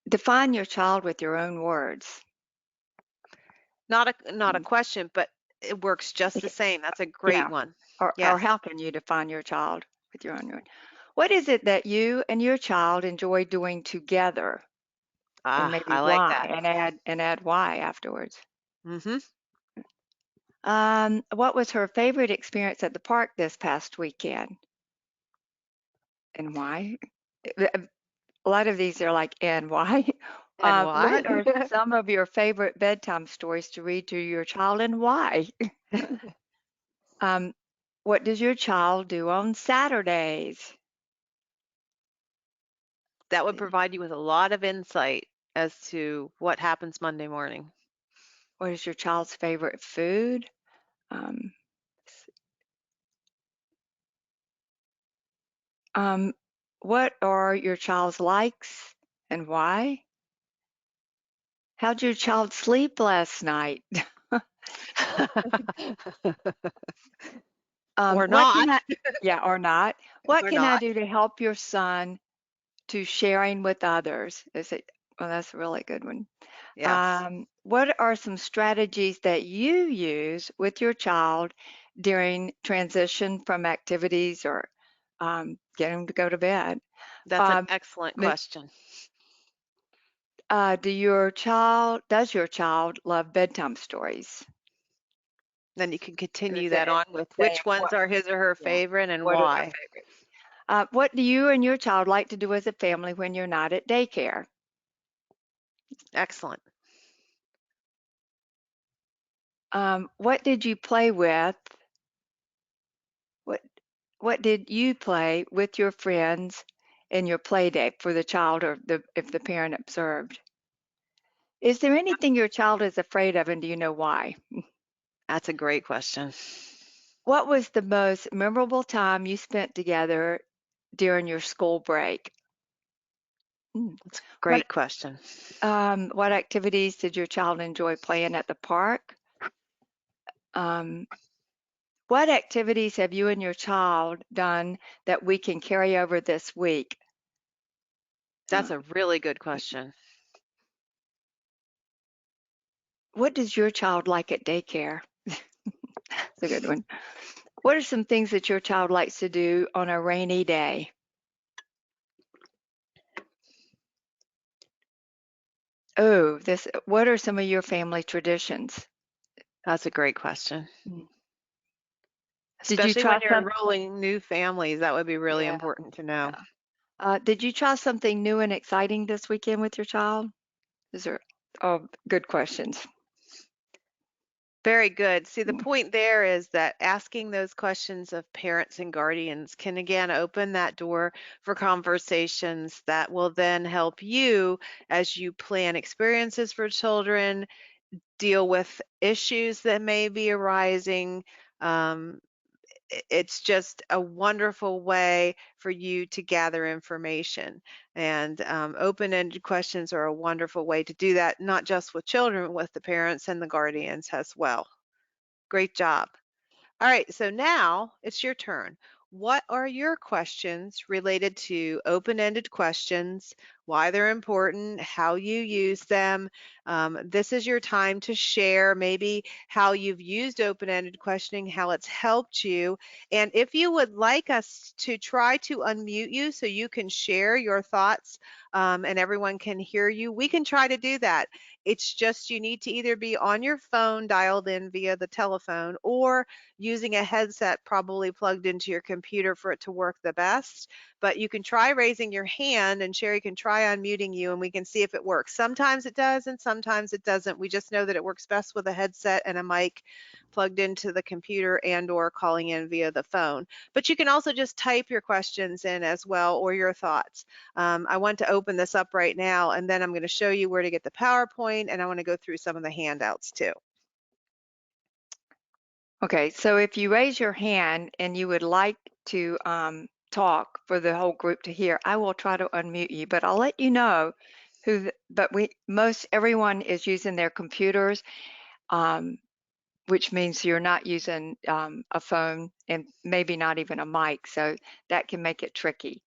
Define your child with your own words. Not a Mm, question, but it works just the yeah, same. That's a great yeah. one. Or Yes. how can you define your child with your own word? What is it that you and your child enjoy doing together, and Ah, maybe I like why, that. and add why afterwards? Hmm. What was her favorite experience at the park this past weekend, and why? A lot of these are like, and why? And why? What are some of your favorite bedtime stories to read to your child, and why? Um, what does your child do on Saturdays? That would provide you with a lot of insight as to what happens Monday morning. What is your child's favorite food? Um, um, what are your child's likes and why? How'd your child sleep last night? Or What not. can I, yeah, or not? What Or can I not. do to help your son to sharing with others? Is it, well, that's a really good one. Yes. What are some strategies that you use with your child during transition from activities or getting them to go to bed? That's an Um, excellent Mi- question. does your child love bedtime stories? Then you can continue Is it that on with the same? which ones are his or her Yeah. favorite and What are their why. favorites? What do you and your child like to do as a family when you're not at daycare? Excellent. What did you play with? What what did you play with your friends in your play date for the child or if the parent observed? Is there anything your child is afraid of, and do you know why? That's a great question. What was the most memorable time you spent together during your school break? Mm. That's a What great question. what activities did your child enjoy playing at the park? Um, what activities have you and your child done that we can carry over this week? Uh, That's a really good question. what does your child like at daycare? That's a good one. What are some things that your child likes to do on a rainy day? Oh, what are some of your family traditions? That's a great question. Mm. Did you Especially when try you're some? enrolling new families, that would be really Yeah, important to know. yeah. Did you try something new and exciting this weekend with your child? These are all good questions. Very good. See, the Mm. point there is that asking those questions of parents and guardians can again open that door for conversations that will then help you as you plan experiences for children, deal with issues that may be arising. Um, it's just a wonderful way for you to gather information. And open-ended questions are a wonderful way to do that, not just with children, but with the parents and the guardians as well. Great job. All right, so now it's your turn. what are your questions related to open-ended questions, why they're important, how you use them. This is your time to share maybe how you've used open-ended questioning, how it's helped you. And if you would like us to try to unmute you so you can share your thoughts and everyone can hear you, we can try to do that. It's just you need to either be on your phone dialed in via the telephone or using a headset probably plugged into your computer for it to work the best. But you can try raising your hand and Sherry can try unmuting you and we can see if it works. Sometimes it does and sometimes it doesn't. We just know that it works best with a headset and a mic plugged into the computer and or calling in via the phone. But you can also just type your questions in as well or your thoughts. I want to open this up right now and then I'm going to show you where to get the PowerPoint and I want to go through some of the handouts too. Okay, so if you raise your hand and you would like to talk for the whole group to hear, I will try to unmute you, but I'll let you know but most everyone is using their computers, which means you're not using a phone and maybe not even a mic, so that can make it tricky.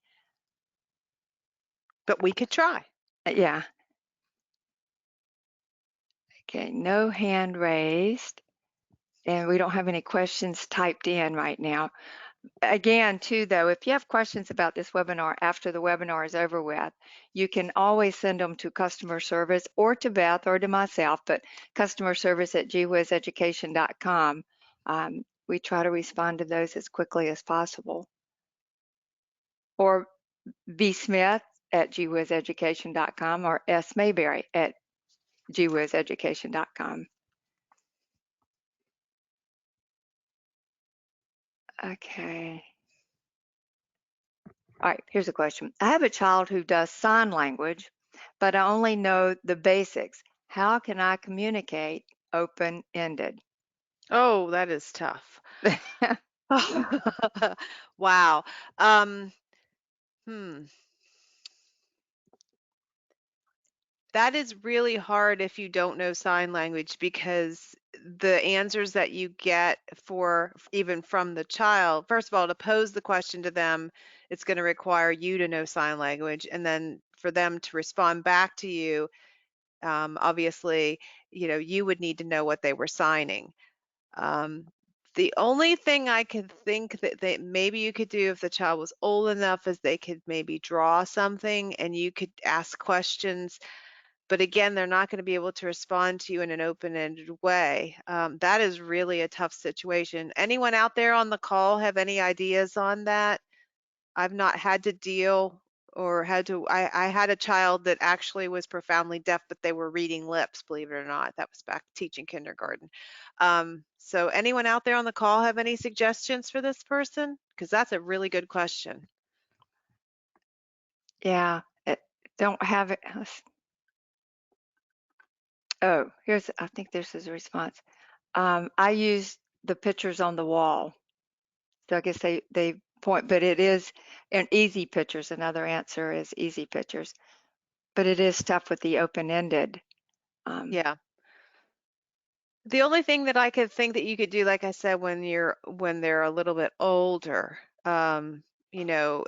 But we could try. Yeah. Okay, no hand raised, and we don't have any questions typed in right now. Again, too, though, if you have questions about this webinar after the webinar is over with, you can always send them to customer service or to Beth or to myself, but customer service at gwizeducation.com. We try to respond to those as quickly as possible. Or bsmith at gwizeducation.com or smayberry at gwizeducation.com. Okay. All right, here's a question. I have a child who does sign language, but I only know the basics. How can I communicate open-ended? Oh, that is tough. Wow. Um, hmm. That is really hard if you don't know sign language because the answers that you get for even from the child, first of all, to pose the question to them, it's going to require you to know sign language, and then for them to respond back to you, obviously, you would need to know what they were signing. Um, the only thing I could think that maybe you could do if the child was old enough is they could maybe draw something and you could ask questions. But again, they're not going to be able to respond to you in an open-ended way. That is really a tough situation. Anyone out there on the call have any ideas on that? I've not had to deal or I had a child that actually was profoundly deaf, but they were reading lips, believe it or not. That was back teaching kindergarten. So anyone out there on the call have any suggestions for this person? Because that's a really good question. Yeah, don't have it. Oh, I think this is a response. I use the pictures on the wall. So I guess they point, but it is an easy pictures. Another answer is easy pictures, but it is tough with the open-ended. Yeah. The only thing that I could think that you could do, like I said, when they're a little bit older, you know,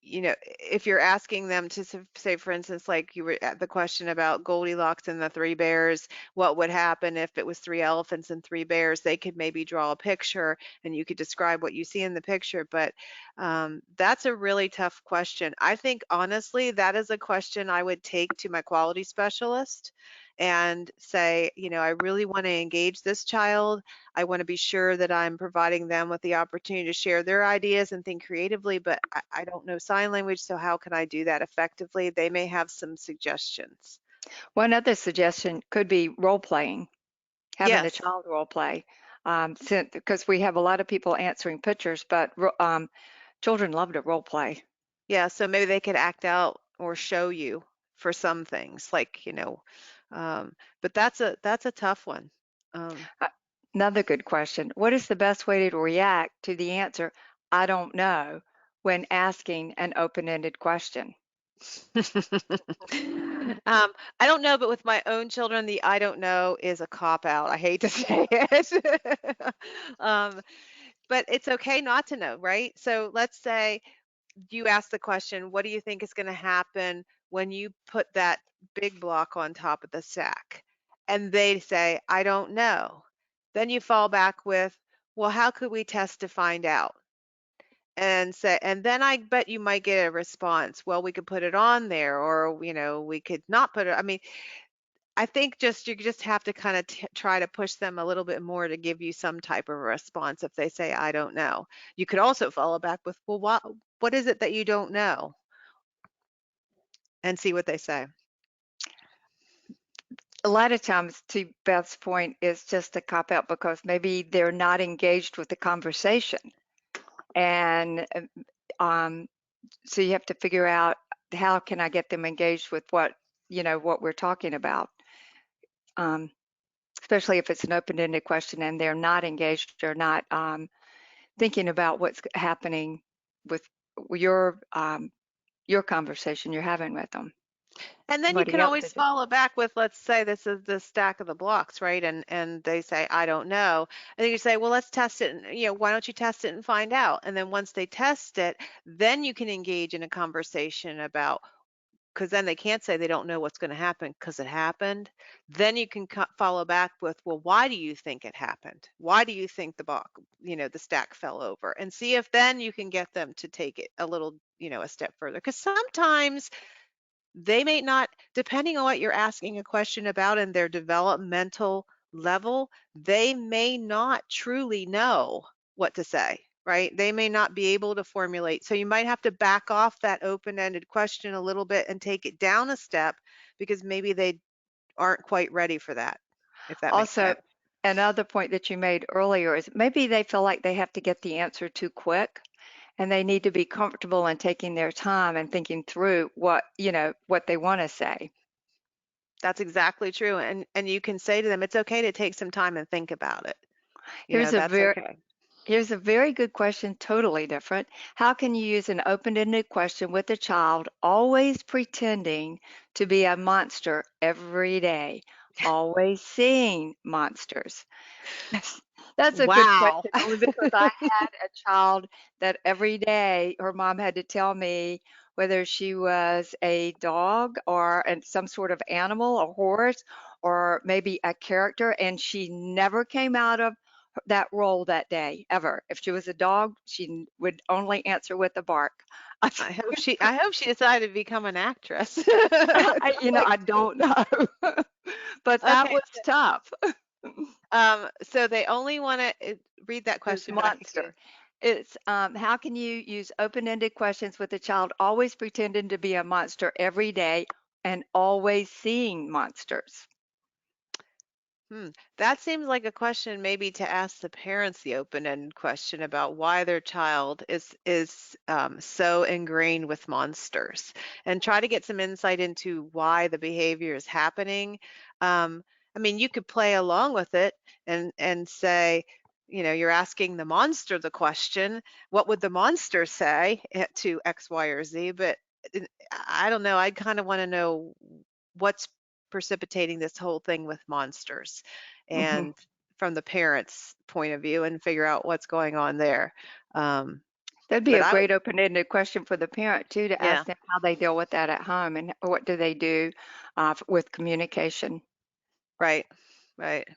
if you're asking them to say, for instance, like you were at the question about Goldilocks and the three bears, what would happen if it was three elephants and three bears? They could maybe draw a picture and you could describe what you see in the picture, but that's a really tough question. I think honestly, that is a question I would take to my quality specialist and say, I really want to engage this child. I want to be sure that I'm providing them with the opportunity to share their ideas and think creatively, but I don't know sign language, so how can I do that effectively? They may have some suggestions. One other suggestion could be role playing, having the Yes. child role play, because we have a lot of people answering pictures, but children love to role play. Yeah, so maybe they could act out or show you for some things, like, but that's a tough one. Uh, Another good question. What is the best way to react to the answer, I don't know, when asking an open-ended question? I don't know, but with my own children, the I don't know is a cop out. I hate to say it. Um, but it's okay not to know, right? So let's say you ask the question, what do you think is going to happen when you put that big block on top of the stack? And they say, I don't know. Then you fall back with, well, how could we test to find out? And say, and then I bet you might get a response. Well, we could put it on there, or we could not put it. I mean, I think just you just have to kind of try to push them a little bit more to give you some type of a response if they say, I don't know. You could also follow back with, well, what is it that you don't know? And see what they say. A lot of times, to Beth's point, is just a cop out because maybe they're not engaged with the conversation. And so you have to figure out, how can I get them engaged with what we're talking about? Especially if it's an open-ended question and they're not engaged or not thinking about what's happening with your conversation you're having with them. And then you Somebody can else always is it. follow back with, let's say this is the stack of the blocks, right? And they say, I don't know. And then you say, well, let's test it. And, why don't you test it and find out? And then once they test it, then you can engage in a conversation about, because then they can't say they don't know what's going to happen because it happened. Then you can follow back with, well, why do you think it happened? Why do you think the stack fell over? And see if then you can get them to take it a little, a step further. Because sometimes they may not, depending on what you're asking a question about and their developmental level, they may not truly know what to say, right? They may not be able to formulate. So you might have to back off that open-ended question a little bit and take it down a step because maybe they aren't quite ready for that, if that makes Also, sense. another point that you made earlier is maybe they feel like they have to get the answer too quick, and they need to be comfortable in taking their time and thinking through what they want to say. That's exactly true. And you can say to them, it's okay to take some time and think about it. Here's a That's very okay. Here's a very good question, totally different. How can you use an open-ended question with a child, always pretending to be a monster every day, always seeing monsters? That's, that's a good Wow. question, only because I had a child that every day her mom had to tell me whether she was a dog or some sort of animal, a horse, or maybe a character, and she never came out of that role that day, ever. If she was a dog, she would only answer with a bark. I hope she decided to become an actress. I don't know, but that Okay, was tough. so they only want to read that This question back again. monster. It's how can you use open-ended questions with a child always pretending to be a monster every day and always seeing monsters? Hmm. That seems like a question maybe to ask the parents the open-ended question about why their child is so ingrained with monsters, and try to get some insight into why the behavior is happening. I mean, you could play along with it and say, you're asking the monster the question. What would the monster say to X, Y, or Z? But I don't know. I kind of want to know what's precipitating this whole thing with monsters, Hmm. and from the parents' point of view, and figure out what's going on there. Um, That'd be but a I would, great open-ended question for the parent too, to yeah, ask them how they deal with that at home and what do they do with communication. right, right.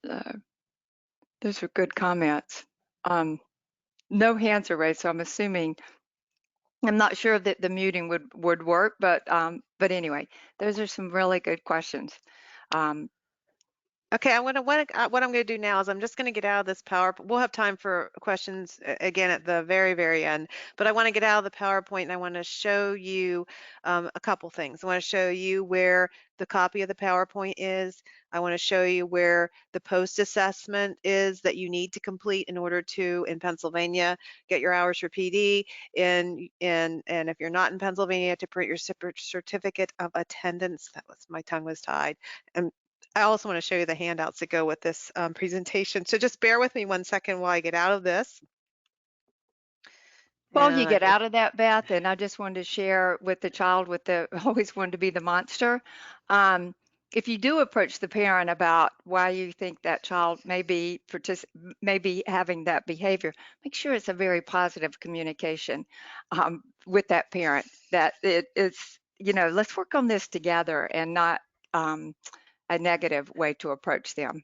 So those are good comments. Um, no hands are raised, so I'm assuming, I'm not sure that the muting would work, but anyway, those are some really good questions. Um, Okay, what I'm going to do now is I'm just going to get out of this PowerPoint. We'll have time for questions again at the very, very end, but I want to get out of the PowerPoint and I want to show you a couple things. I want to show you where the copy of the PowerPoint is. I want to show you where the post assessment is that you need to complete in order to, in Pennsylvania, get your hours for PD. And if you're not in Pennsylvania, you have to print your certificate of attendance. My tongue was tied. And I also want to show you the handouts that go with this presentation. So just bear with me 1 second while I get out of this. well, you And get out of that, Beth, and I just wanted to share with the child with the always wanted to be the monster. Um, if you do approach the parent about why you think that child may be having that behavior, make sure it's a very positive communication with that parent. That it's, let's work on this together and not um, a negative way to approach them.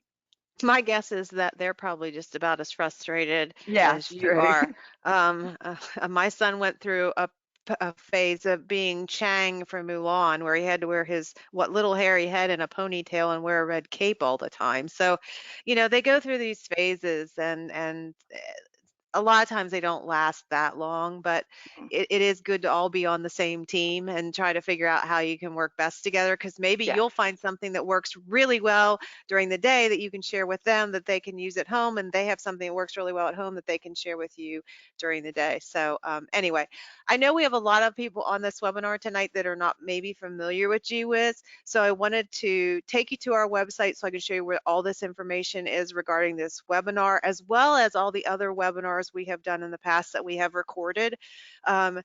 My guess is that they're probably just about as frustrated as Yes, you true. are. My son went through a phase of being Chang from Mulan, where he had to wear his what little hairy head in a ponytail and wear a red cape all the time. So, they go through these phases, and a lot of times they don't last that long, but it is good to all be on the same team and try to figure out how you can work best together, because maybe Yeah. you'll find something that works really well during the day that you can share with them that they can use at home, and they have something that works really well at home that they can share with you during the day. So anyway, I know we have a lot of people on this webinar tonight that are not maybe familiar with GWiz, so I wanted to take you to our website so I can show you where all this information is regarding this webinar, as well as all the other webinars we have done in the past that we have recorded. Um,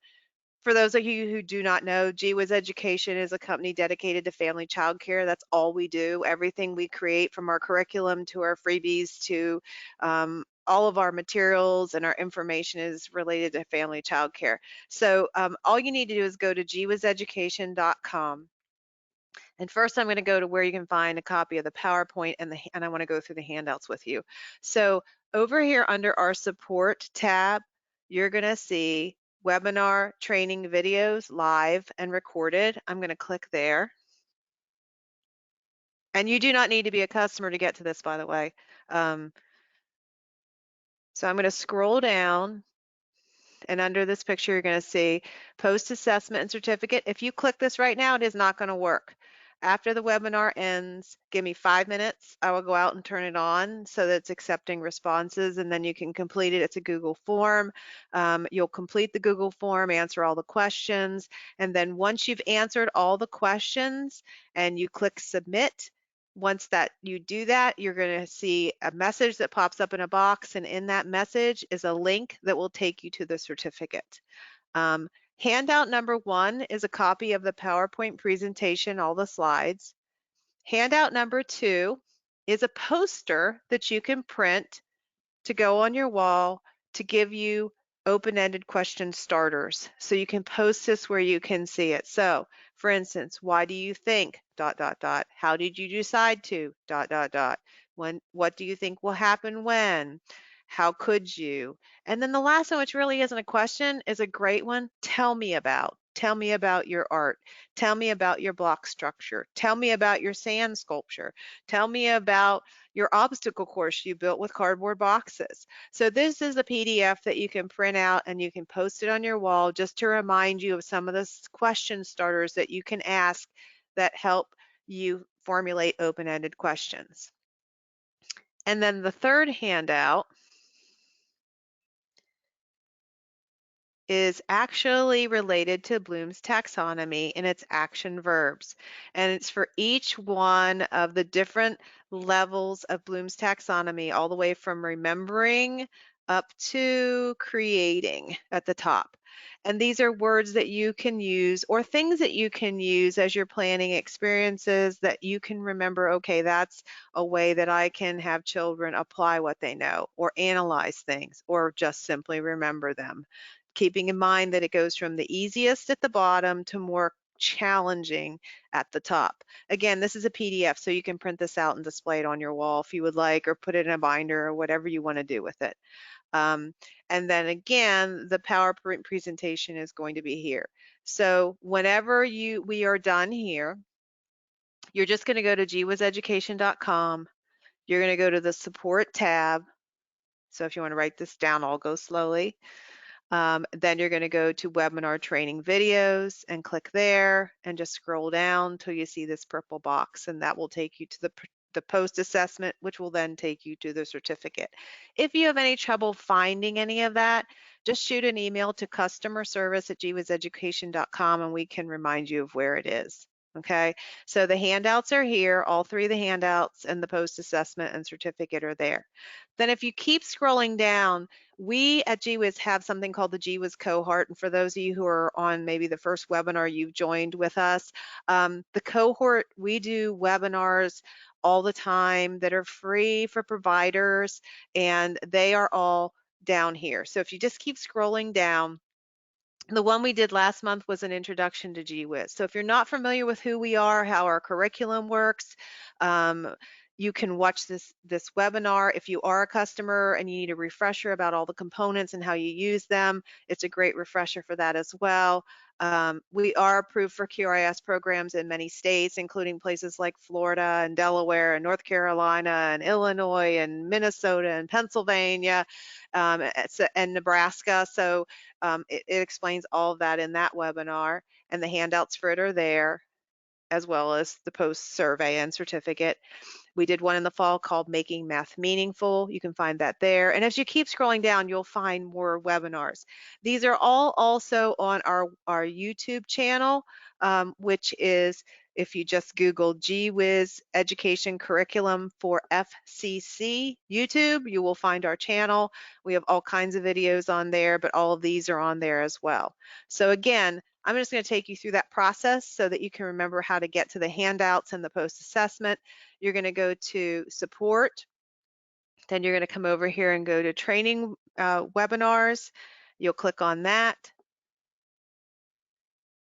for those of you who do not know, GWiz Education is a company dedicated to family childcare. That's all we do. Everything we create, from our curriculum to our freebies to all of our materials and our information, is related to family childcare. So all you need to do is go to gwizeducation.com. And first, I'm going to go to where you can find a copy of the PowerPoint, and I want to go through the handouts with you. So over here under our support tab, you're going to see webinar training videos live and recorded. I'm going to click there. And you do not need to be a customer to get to this, by the way. So I'm going to scroll down, and under this picture, you're going to see post assessment and certificate. If you click this right now, it is not going to work. After the webinar ends, give me 5 minutes. I will go out and turn it on so that it's accepting responses, and then you can complete it. It's a Google form. You'll complete the Google form, answer all the questions, and then once you've answered all the questions and you click submit, once that you do that, you're going to see a message that pops up in a box, and in that message is a link that will take you to the certificate. Handout number 1 is a copy of the PowerPoint presentation, all the slides. Handout number 2 is a poster that you can print to go on your wall to give you open-ended question starters. So you can post this where you can see it. So for instance, why do you think ... How did you decide to ... What do you think will happen when? How could you? And then the last one, which really isn't a question, is a great one. Tell me about. Tell me about your art. Tell me about your block structure. Tell me about your sand sculpture. Tell me about your obstacle course you built with cardboard boxes. So this is a PDF that you can print out and you can post it on your wall just to remind you of some of the question starters that you can ask that help you formulate open-ended questions. And then the third handout is actually related to Bloom's taxonomy and its action verbs. And it's for each one of the different levels of Bloom's taxonomy, all the way from remembering up to creating at the top. And these are words that you can use, or things that you can use as you're planning experiences, that you can remember, okay, that's a way that I can have children apply what they know, or analyze things, or just simply remember them, keeping in mind that it goes from the easiest at the bottom to more challenging at the top. Again, this is a PDF, so you can print this out and display it on your wall if you would like, or put it in a binder, or whatever you want to do with it. And then again, the PowerPoint presentation is going to be here. So whenever we are done here, you're just going to go to gwizeducation.com. You're going to go to the support tab. So if you want to write this down, I'll go slowly. Then you're going to go to webinar training videos and click there, and just scroll down till you see this purple box, and that will take you to the post assessment, which will then take you to the certificate. If you have any trouble finding any of that, just shoot an email to customer service@gwizeducation.com and we can remind you of where it is. Okay, so the handouts are here, all three of the handouts and the post-assessment and certificate are there. Then if you keep scrolling down, we at GWIS have something called the GWIS cohort. And for those of you who are on maybe the first webinar you've joined with us, the cohort, we do webinars all the time that are free for providers, and they are all down here. So if you just keep scrolling down, the one we did last month was an introduction to GWIS. So if you're not familiar with who we are, how our curriculum works, you can watch this webinar. If you are a customer and you need a refresher about all the components and how you use them, it's a great refresher for that as well. We are approved for QRIS programs in many states, including places like Florida and Delaware and North Carolina and Illinois and Minnesota and Pennsylvania, and Nebraska. So it explains all of that in that webinar, and the handouts for it are there, as well as the post survey and certificate. We did one in the fall called Making Math Meaningful. You can find that there. And as you keep scrolling down, you'll find more webinars. These are all also on our YouTube channel, which is, if you just Google GWIS Education Curriculum for FCC YouTube, you will find our channel. We have all kinds of videos on there, but all of these are on there as well. So again, I'm just going to take you through that process so that you can remember how to get to the handouts and the post-assessment. You're going to go to support, then you're going to come over here and go to training webinars. You'll click on that,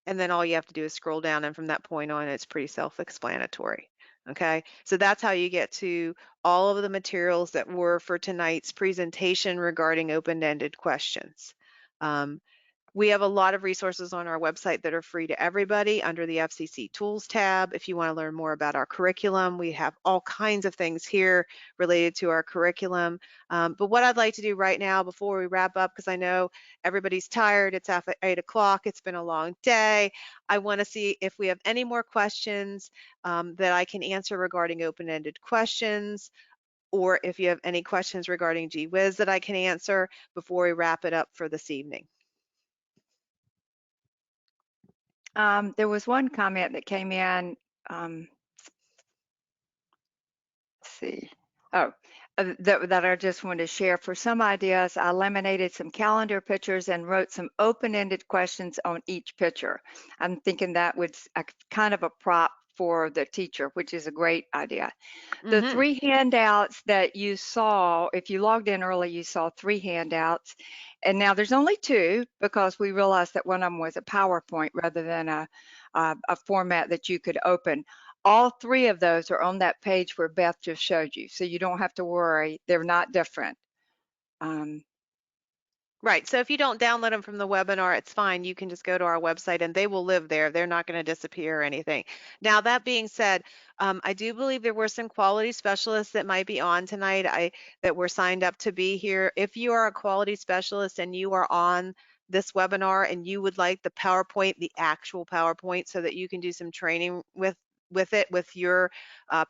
and then all you have to do is scroll down, and from that point on it's pretty self-explanatory. Okay, so that's how you get to all of the materials that were for tonight's presentation regarding open-ended questions. We have a lot of resources on our website that are free to everybody under the FCC Tools tab. If you want to learn more about our curriculum, we have all kinds of things here related to our curriculum. But what I'd like to do right now before we wrap up, because I know everybody's tired, it's after 8 o'clock, it's been a long day. I want to see if we have any more questions that I can answer regarding open-ended questions, or if you have any questions regarding GWIS that I can answer before we wrap it up for this evening. There was one comment that came in. Let's see. Oh, that I just wanted to share. For some ideas, I laminated some calendar pictures and wrote some open-ended questions on each picture. I'm thinking that was a kind of a prop for the teacher, which is a great idea. The three handouts that you saw, if you logged in early, you saw 3 handouts. And now there's only 2 because we realized that one of them was a PowerPoint rather than a format that you could open. All 3 of those are on that page where Beth just showed you. So you don't have to worry. They're not different. Right. So if you don't download them from the webinar, it's fine. You can just go to our website and they will live there. They're not going to disappear or anything. Now, that being said, I do believe there were some quality specialists that might be on tonight that were signed up to be here. If you are a quality specialist and you are on this webinar and you would like the PowerPoint, the actual PowerPoint, so that you can do some training with it with your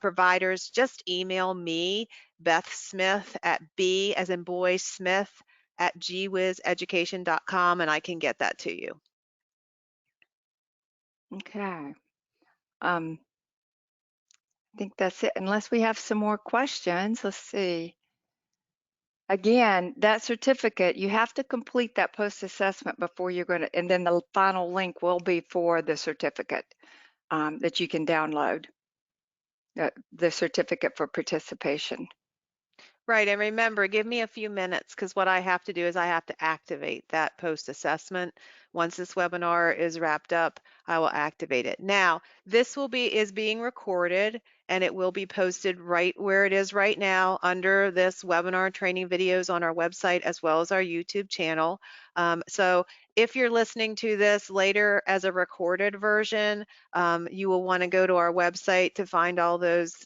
providers, just email me, Beth Smith, at B as in boy Smith at gwiseducation.com, and I can get that to you. Okay. I think that's it, unless we have some more questions. Let's see. Again, that certificate, you have to complete that post-assessment before you're going to, and then the final link will be for the certificate that you can download, the certificate for participation. Right, and remember, give me a few minutes because what I have to do is I have to activate that post-assessment. Once this webinar is wrapped up, I will activate it. Now, this is being recorded and it will be posted right where it is right now under this webinar training videos on our website as well as our YouTube channel. So if you're listening to this later as a recorded version, you will want to go to our website to find all those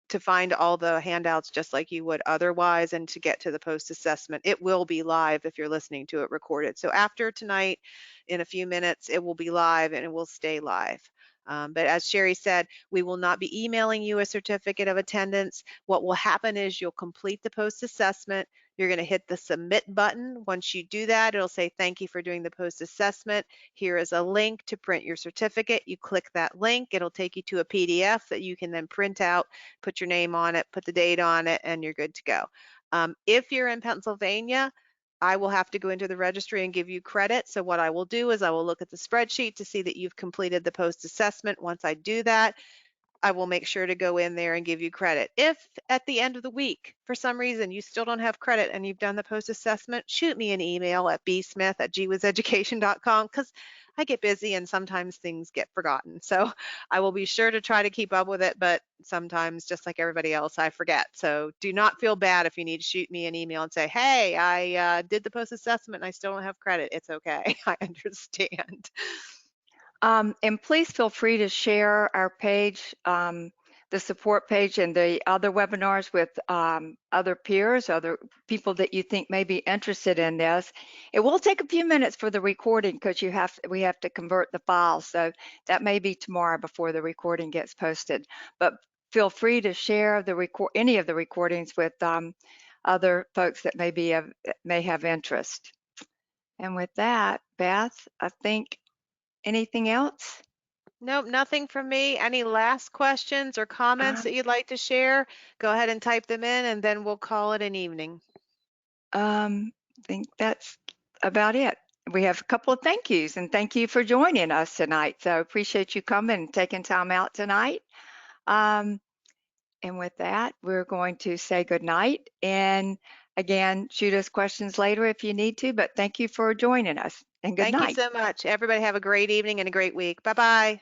to find all the handouts just like you would otherwise, and to get to the post-assessment. It will be live if you're listening to it recorded. So after tonight, in a few minutes, it will be live and it will stay live. But as Sherry said, we will not be emailing you a certificate of attendance. What will happen is you'll complete the post-assessment, You're going to hit the submit button. Once you do that, it'll say, thank you for doing the post-assessment. Here is a link to print your certificate. You click that link. It'll take you to a PDF that you can then print out, put your name on it, put the date on it, and you're good to go. If you're in Pennsylvania, I will have to go into the registry and give you credit. So what I will do is I will look at the spreadsheet to see that you've completed the post-assessment. Once I do that, I will make sure to go in there and give you credit. If at the end of the week, for some reason, you still don't have credit and you've done the post-assessment, shoot me an email at bsmith@gwizeducation.com, because I get busy and sometimes things get forgotten. So I will be sure to try to keep up with it, but sometimes, just like everybody else, I forget. So do not feel bad if you need to shoot me an email and say, hey, I did the post-assessment and I still don't have credit. It's okay. I understand. And please feel free to share our page, the support page and the other webinars with other peers, other people that you think may be interested in this. It will take a few minutes for the recording because we have to convert the files. So that may be tomorrow before the recording gets posted. But feel free to share any of the recordings with other folks that may have interest. And with that, Beth, I think anything else? Nope, nothing from me. Any last questions or comments that Um, you'd like to share? Go ahead and type them in and then we'll call it an evening. I think that's about it. We have a couple of thank yous, and thank you for joining us tonight. So appreciate you coming and taking time out tonight. Um, and with that, we're going to say good night. And again, shoot us questions later if you need to, but thank you for joining us and good Thank you night. so much. Everybody have a great evening and a great week. Bye-bye.